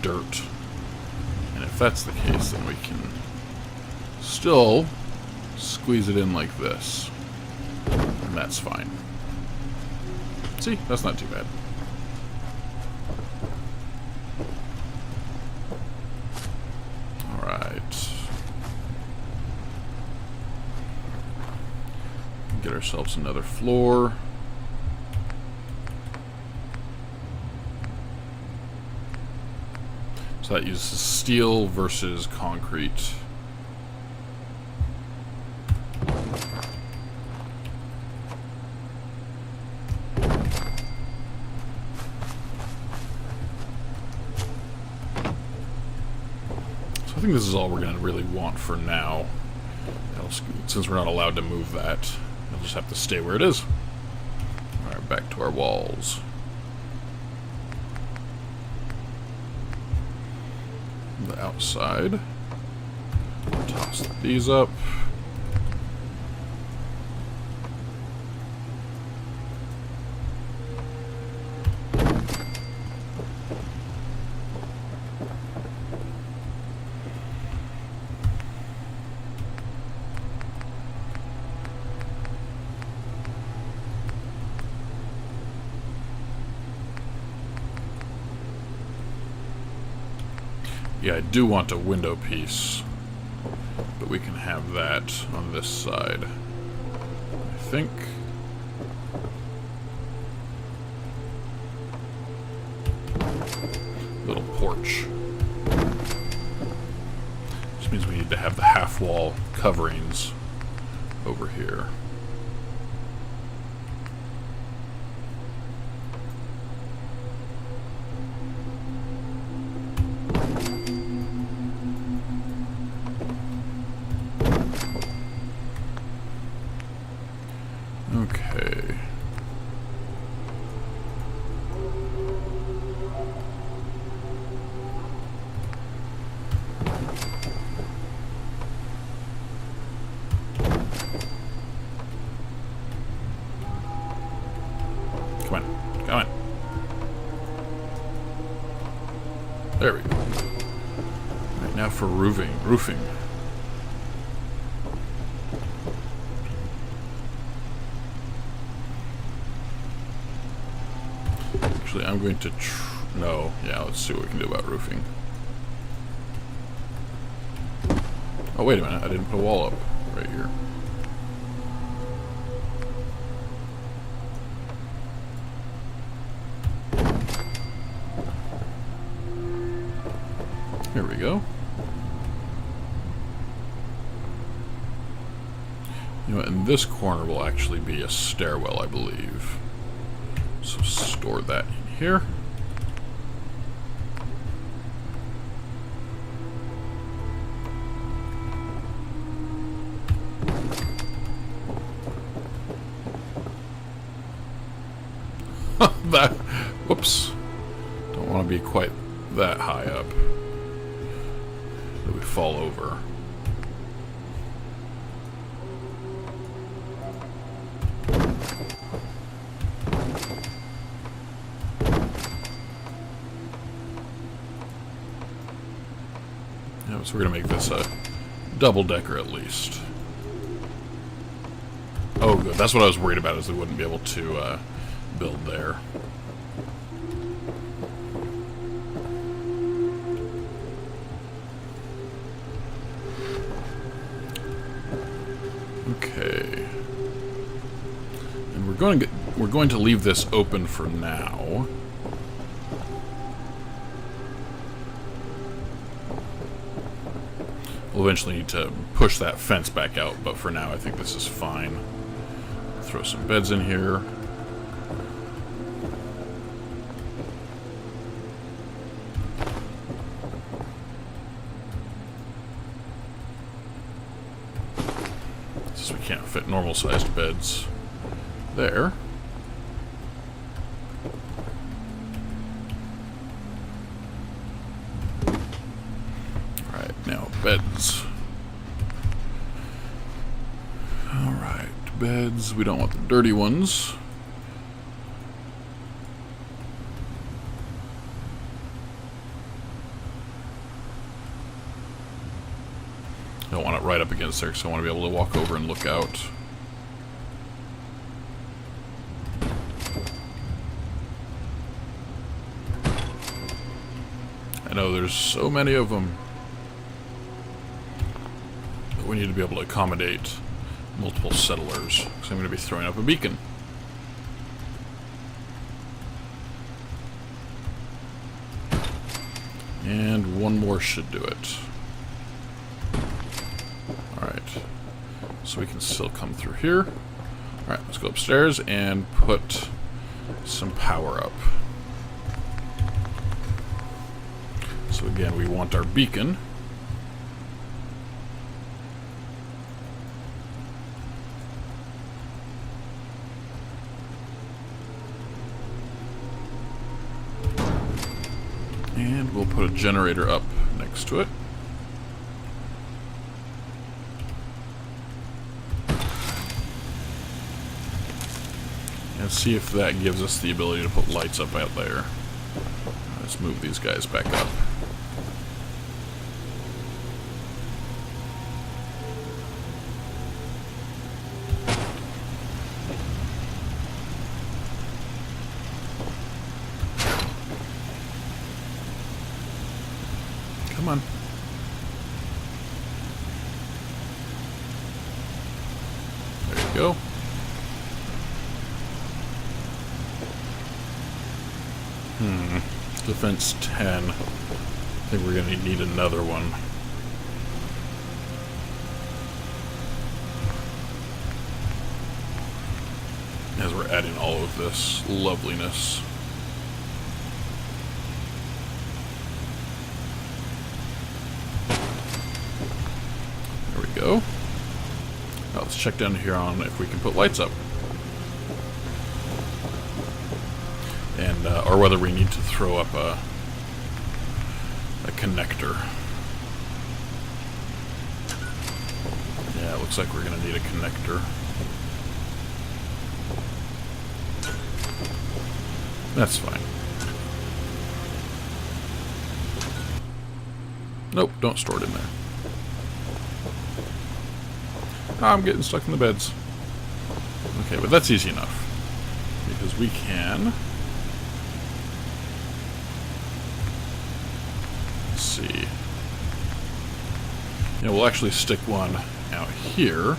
dirt. And if that's the case, then we can still squeeze it in like this. And that's fine. See? That's not too bad. Alright. Get ourselves another floor. So that uses steel versus concrete. I think this is all we're going to really want for now. Since we're not allowed to move that, we'll just have to stay where it is. Alright, back to our walls. The outside. Toss these up. Yeah, I do want a window piece, but we can have that on this side, I think. Little porch. Which means we need to have the half wall coverings over here. Okay. Come on. Come on. There we go. Right, now for roofing. Actually, I'm going to no. Yeah, let's see what we can do about roofing. Oh, wait a minute. I didn't put a wall up right here. Here we go. You know what, in this corner will actually be a stairwell, I believe. So store that in here. That, whoops. Don't want to be quite that high up that we fall over. Yeah, so we're gonna make this a double-decker at least. Oh, good. That's what I was worried about, is they wouldn't be able to build there. Okay. And we're going to leave this open for now. We'll eventually need to push that fence back out, but for now I think this is fine. Throw some beds in here. Since we can't fit normal-sized beds there. Alright, now beds. Alright, beds. We don't want the dirty ones. I don't want it right up against there, because I want to be able to walk over and look out. I know there's so many of them. But we need to be able to accommodate multiple settlers, because I'm going to be throwing up a beacon. And one more should do it. Alright. So we can still come through here. Alright, let's go upstairs and put some power up. So again, we want our beacon. And we'll put a generator up next to it. And see if that gives us the ability to put lights up out there. Let's move these guys back up. Come on. There you go. Defense 10. I think we're going to need another one. As we're adding all of this loveliness. There we go. Now let's check down here on if we can put lights up. And, or whether we need to throw up a connector. Yeah, it looks like we're going to need a connector. That's fine. Nope, don't store it in there. I'm getting stuck in the beds. Okay, but that's easy enough. Because we can... Let's see. Yeah, we'll actually stick one out here.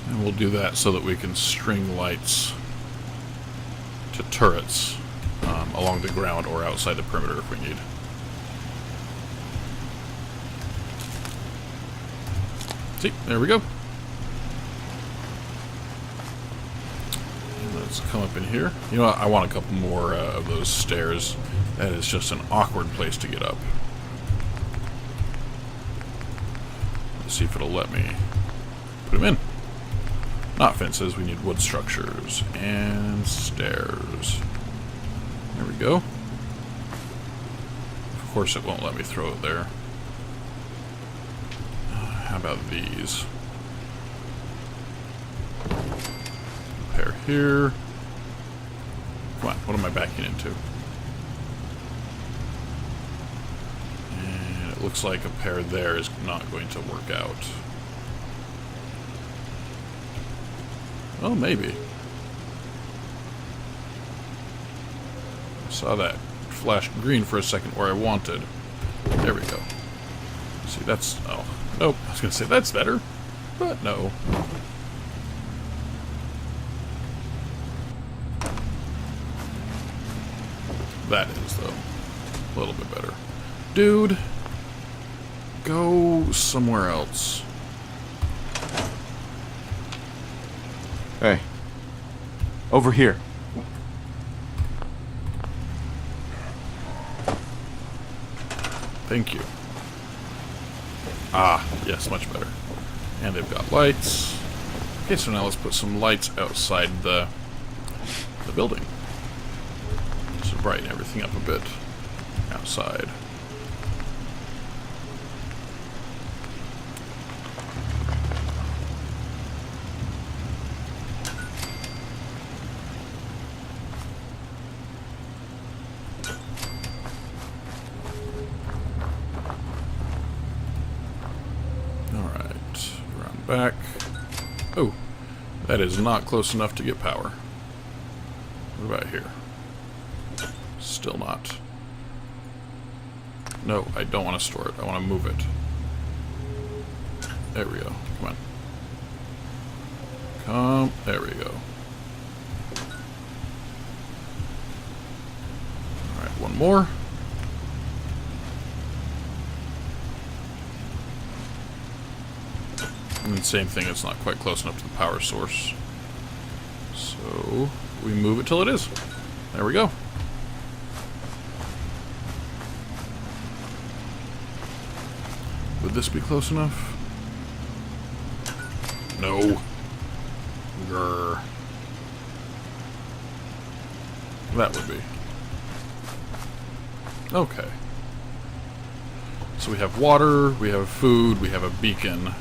And we'll do that so that we can string lights to turrets along the ground or outside the perimeter if we need. See, there we go. And let's come up in here. You know what? I want a couple more of those stairs. That is just an awkward place to get up. Let's see if it'll let me put them in. Not fences, we need wood structures and stairs. There we go. Of course it won't let me throw it there. How about these? Pair here. Come on, what am I backing into? And it looks like a pair there is not going to work out. Oh, maybe. I saw that flash green for a second where I wanted. There we go. See, that's... Oh, nope. I was going to say that's better, but no. That is, though, a little bit better. Dude, go somewhere else. Hey. Over here. Thank you. Ah, yes, much better. And they've got lights. Okay, so now let's put some lights outside the building. Just to brighten everything up a bit outside. Back. Oh, that is not close enough to get power. What about here? Still not. No, I don't want to store it. I want to move it. There we go. Come on. Come. There we go. Alright, one more. And same thing, it's not quite close enough to the power source. So, we move it till it is. There we go. Would this be close enough? No. Grr. That would be. Okay. So we have water, we have food, we have a beacon.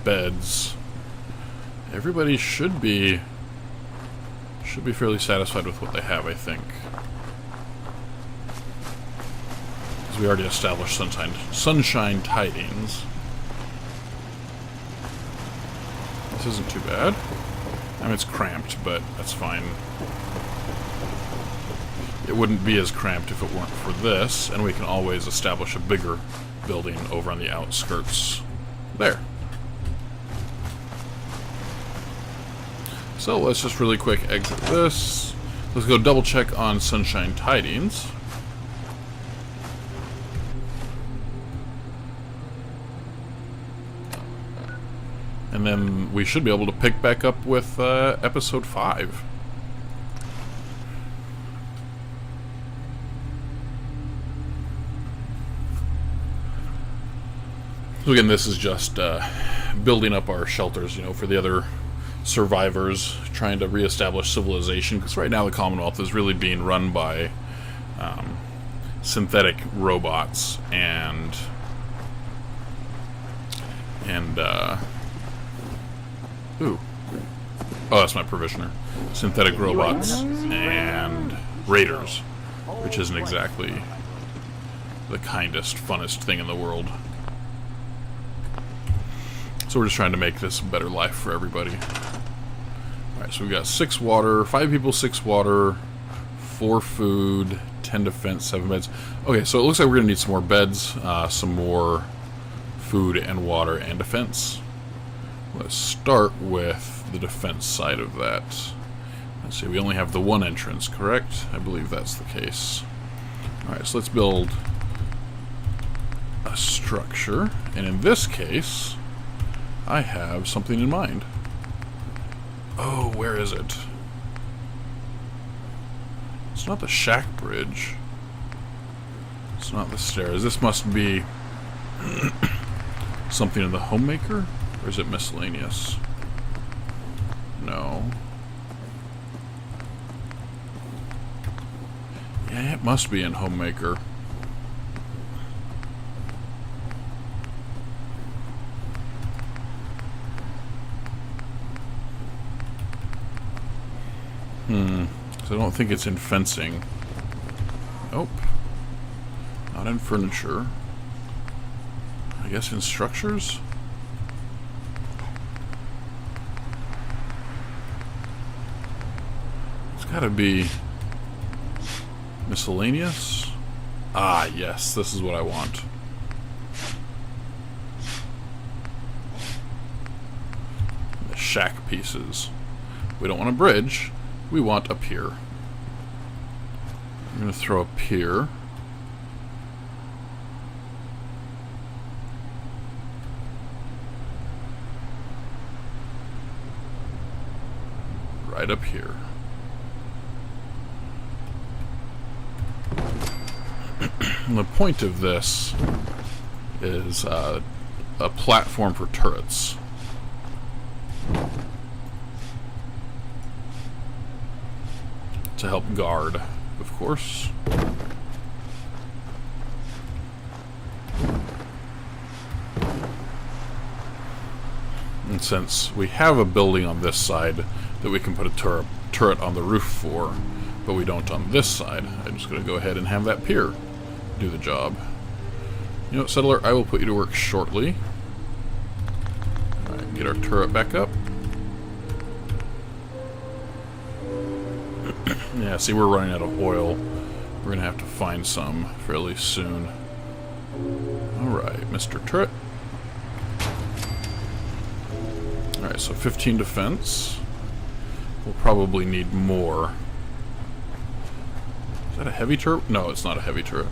Beds. Everybody should be fairly satisfied with what they have, I think. Because we already established sunshine tidings. This isn't too bad. I mean, it's cramped, but that's fine. It wouldn't be as cramped if it weren't for this, and we can always establish a bigger building over on the outskirts. There. So let's just really quick exit this. Let's go double check on Sunshine Tidings. And then we should be able to pick back up with episode 5. So again, this is just building up our shelters, you know, for the other survivors trying to reestablish civilization, because right now the Commonwealth is really being run by synthetic robots and ooh, oh, that's my provisioner. Synthetic robots and raiders, which isn't exactly the kindest, funnest thing in the world. So we're just trying to make this a better life for everybody. Alright, so we've got 6 water, 5 people, 6 water, 4 food, 10 defense, 7 beds. Okay, so it looks like we're going to need some more beds, some more food and water and defense. Let's start with the defense side of that. Let's see, we only have the one entrance, correct? I believe that's the case. Alright, so let's build a structure. And in this case, I have something in mind. Oh, where is it? It's not the shack bridge. It's not the stairs. This must be something in the homemaker? Or is it miscellaneous? No. Yeah, it must be in homemaker. So I don't think it's in fencing. Nope. Not in furniture. I guess in structures? It's gotta be miscellaneous. Ah, yes, this is what I want. The shack pieces. We don't want a bridge. We want a pier. I'm going to throw a pier. Right up here. And the point of this is a platform for turrets. To help guard, of course. And since we have a building on this side that we can put a turret on the roof for, but we don't on this side, I'm just going to go ahead and have that pier do the job. You know what, Settler, I will put you to work shortly. Alright, get our turret back up. Yeah, see, we're running out of oil. We're going to have to find some fairly soon. Alright, Mr. Turret. Alright, so 15 defense. We'll probably need more. Is that a heavy turret? No, it's not a heavy turret.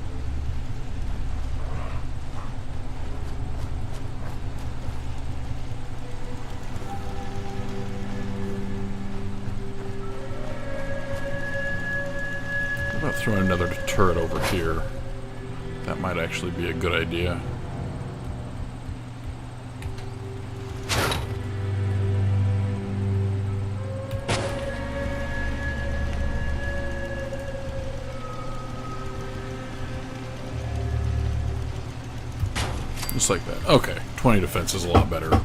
How about throwing another turret over here? That might actually be a good idea. Just like that. Okay, 20 defense is a lot better,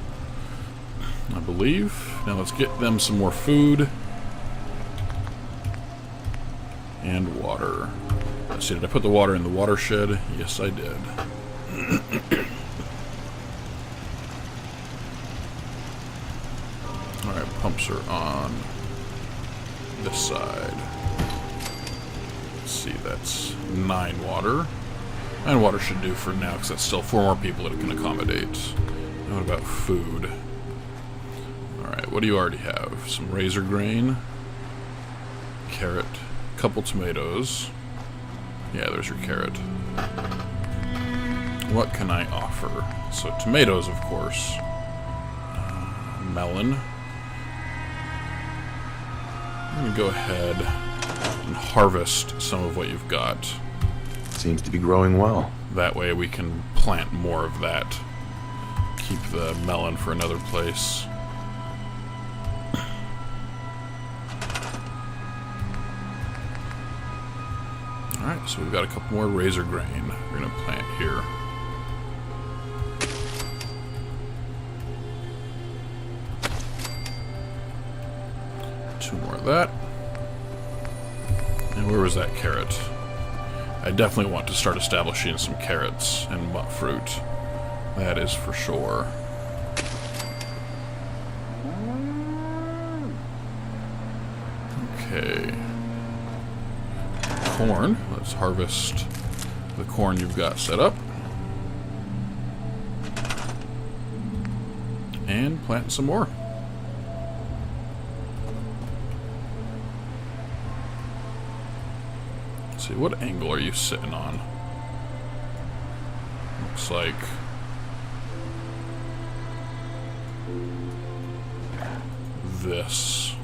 I believe. Now let's get them some more food. And water. Let's see, did I put the water in the watershed? Yes, I did. Alright, pumps are on this side. Let's see, that's 9 water. 9 water should do for now, because that's still 4 more people that it can accommodate. Now what about food? Alright, what do you already have? Some razor grain. Carrot. Couple tomatoes. Yeah, there's your carrot. What can I offer? So tomatoes, of course. Melon. I'm going to go ahead and harvest some of what you've got. Seems to be growing well. That way we can plant more of that. Keep the melon for another place. So we've got a couple more razor grain we're going to plant here. Two more of that. And where was that carrot? I definitely want to start establishing some carrots and butt fruit. That is for sure. Okay. Corn. Let's harvest the corn you've got set up. And plant some more. Let's see, what angle are you sitting on? Looks like this.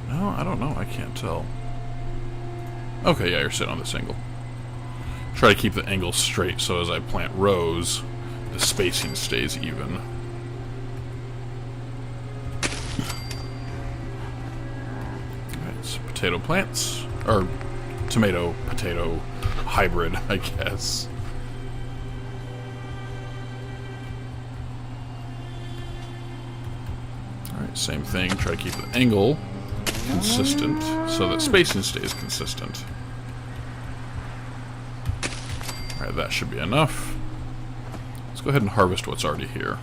No, I don't know. I can't tell. Okay, yeah, you're sitting on this angle. Try to keep the angle straight so as I plant rows, the spacing stays even. Alright, so potato plants. Or tomato-potato hybrid, I guess. Alright, same thing. Try to keep the angle consistent so that spacing stays consistent. Alright, that should be enough. Let's go ahead and harvest what's already here.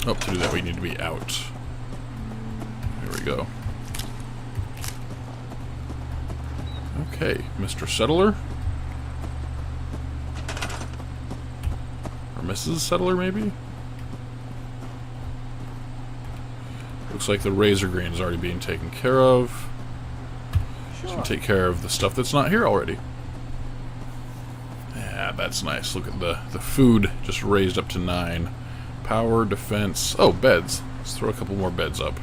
Oh, to do that we need to be out. There we go. Okay, Mr. Settler. Or Mrs. Settler, maybe? Looks like the razor grain is already being taken care of. Sure. So we take care of the stuff that's not here already. Yeah, that's nice. Look at the food just raised up to 9. Power, defense. Oh, beds. Let's throw a couple more beds up.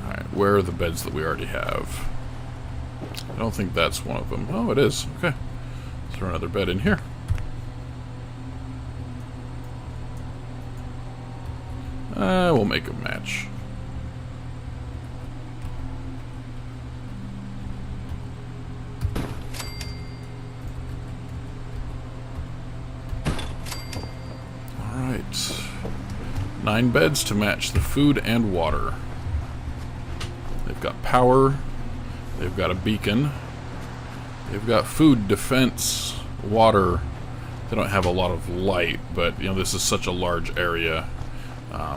Alright, where are the beds that we already have? I don't think that's one of them. Oh, it is. Okay. Throw another bed in here. We'll make a match. Alright. 9 beds to match the food and water. They've got power. They've got a beacon. They've got food, defense, water. They don't have a lot of light, but you know, this is such a large area.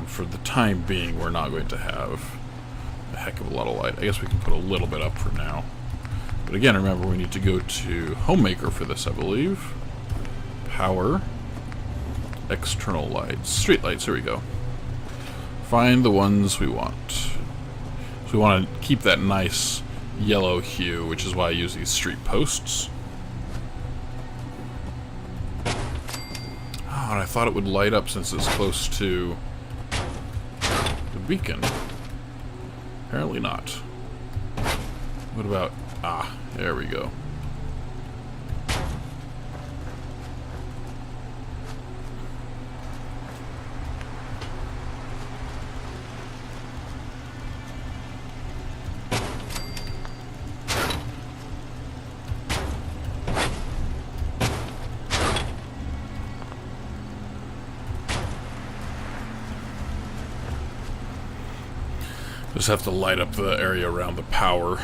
For the time being, we're not going to have a heck of a lot of light. I guess we can put a little bit up for now. But again, remember, we need to go to Homemaker for this, I believe. Power. External lights. Street lights, here we go. Find the ones we want. So we want to keep that nice yellow hue, which is why I use these street posts. Oh, and I thought it would light up since it's close to the beacon. Apparently not. What about... Ah, there we go. Just have to light up the area around the power.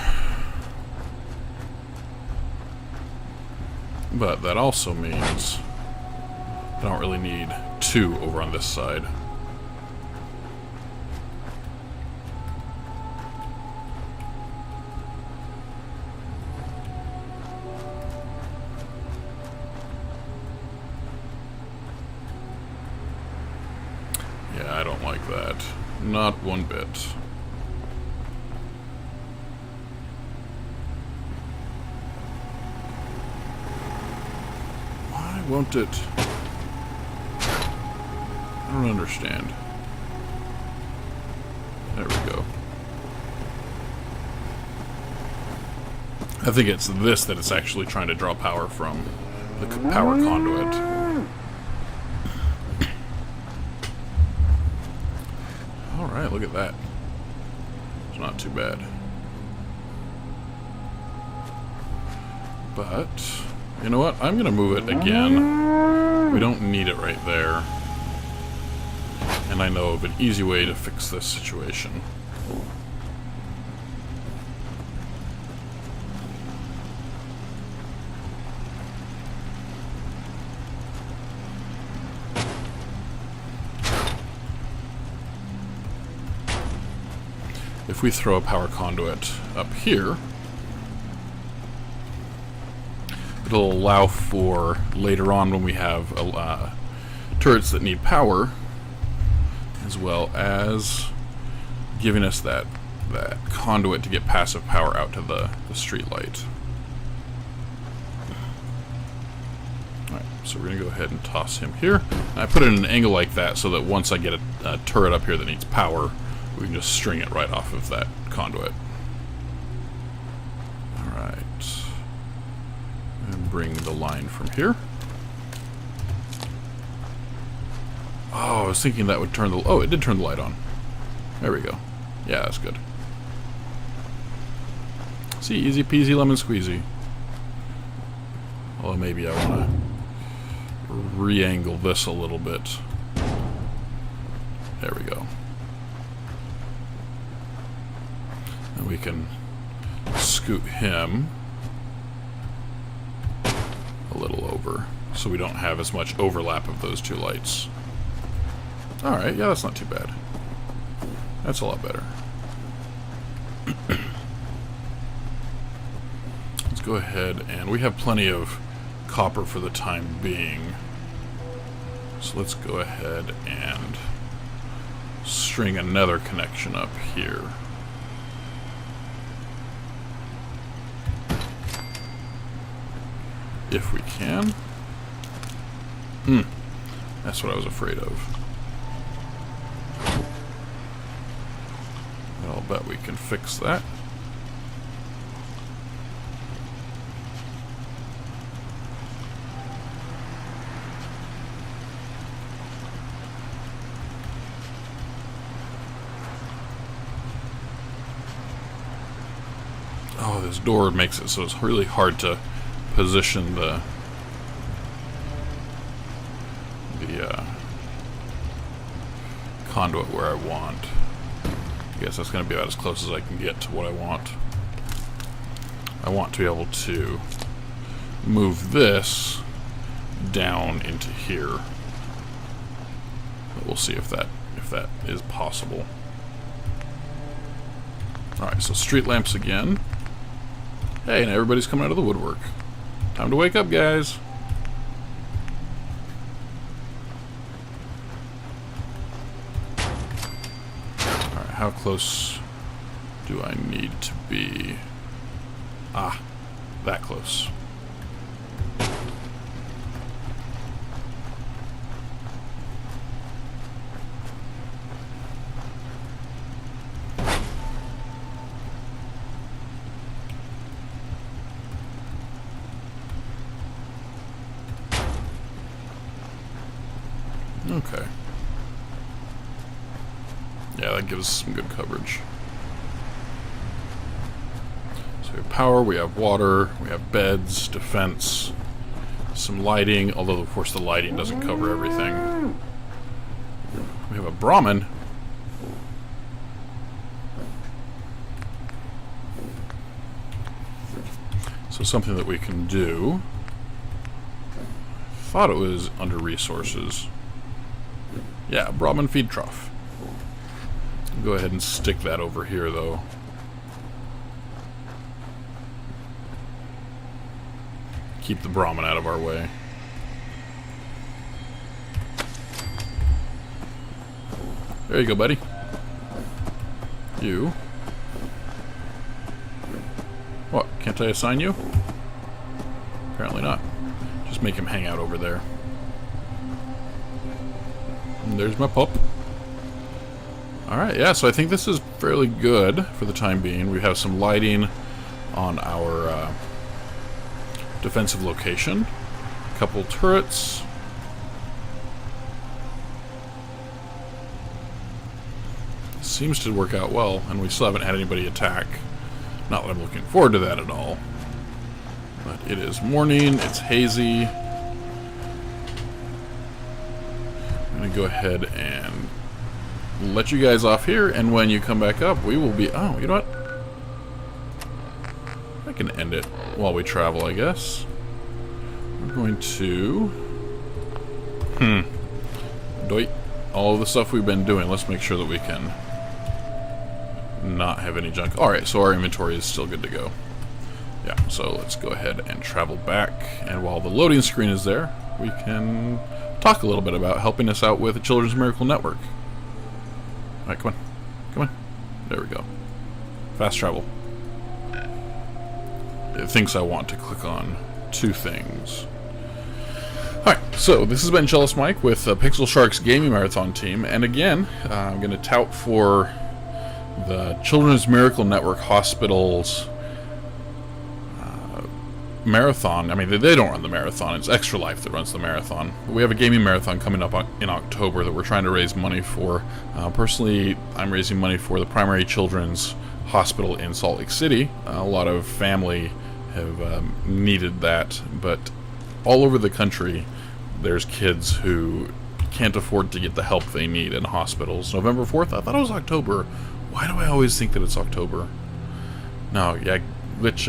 But that also means I don't really need 2 over on this side. Yeah, I don't like that. Not one bit. Won't it? I don't understand. There we go. I think it's this that it's actually trying to draw power from. The power conduit. look at that. It's not too bad. But, you know what? I'm going to move it again. We don't need it right there. And I know of an easy way to fix this situation. If we throw a power conduit up here, it'll allow for later on when we have turrets that need power, as well as giving us that conduit to get passive power out to the street light. Alright, so we're going to go ahead and toss him here. And I put it in an angle like that so that once I get a turret up here that needs power, we can just string it right off of that conduit. Alright. And bring the line from here. Oh, I was thinking that would turn the... Oh, it did turn the light on. There we go. Yeah, that's good. See, easy peasy lemon squeezy. Although maybe I want to re-angle this a little bit. There we go. And we can scoot him a little over so we don't have as much overlap of those two lights. Alright, yeah, that's not too bad. That's a lot better. Let's go ahead, and we have plenty of copper for the time being. So let's go ahead and string another connection up here. If we can. That's what I was afraid of. I'll bet we can fix that. Oh, this door makes it so it's really hard to position the conduit where I want. I guess that's going to be about as close as I can get to what I want. I want to be able to move this down into here. But we'll see if that is possible. Alright, so street lamps again. Hey, and everybody's coming out of the woodwork. Time to wake up, guys. Alright, how close do I need to be? Ah, that close. Okay. Yeah, that gives us some good coverage. So we have power, we have water, we have beds, defense, some lighting, although of course the lighting doesn't cover everything. We have a Brahmin. So something that we can do. Thought it was under resources. Yeah, Brahmin feed trough. Go ahead and stick that over here, though. Keep the Brahmin out of our way. There you go, buddy. You. What? Can't I assign you? Apparently not. Just make him hang out over there. And there's my pup. Alright, yeah, so I think this is fairly good for the time being. We have some lighting on our defensive location. A couple turrets. seems to work out well, and we still haven't had anybody attack. Not that I'm looking forward to that at all. But it is morning, it's hazy. I'm going to go ahead and let you guys off here, and when you come back up, we will be... Oh, you know what? I can end it while we travel, I guess. We're going to... Doit. All of the stuff we've been doing, let's make sure that we can not have any junk. Alright, so our inventory is still good to go. Yeah, so let's go ahead and travel back, and while the loading screen is there, we can talk a little bit about helping us out with the Children's Miracle Network. Alright, come on. Come on. There we go. Fast travel. It thinks I want to click on 2 things. Alright, so this has been CellistMike with Pixel Sharks Gaming Marathon team, and again, I'm going to tout for the Children's Miracle Network Hospital's marathon. I mean, they don't run the marathon, it's ExtraLife that runs the marathon. We have a gaming marathon coming up in October that we're trying to raise money for. Personally, I'm raising money for the Primary Children's Hospital in Salt Lake City. A lot of family have needed that, but all over the country there's kids who can't afford to get the help they need in hospitals. November 4th? I thought it was October. Why do I always think that it's October? No, yeah, Glitch,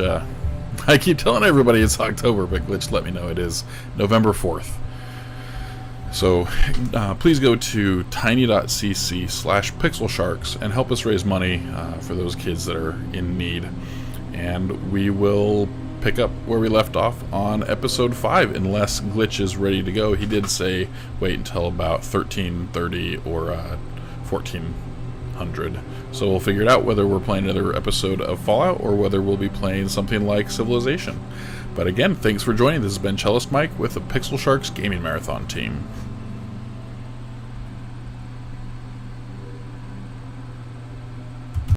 I keep telling everybody it's October, but Glitch let me know it is November 4th. So please go to tiny.cc/pixelsharks and help us raise money for those kids that are in need. And we will pick up where we left off on episode 5, unless Glitch is ready to go. He did say wait until about 1330 or 1400. So we'll figure it out whether we're playing another episode of Fallout or whether we'll be playing something like Civilization. But again, thanks for joining. This has been CellistMike with the Pixel Sharks Gaming Marathon team.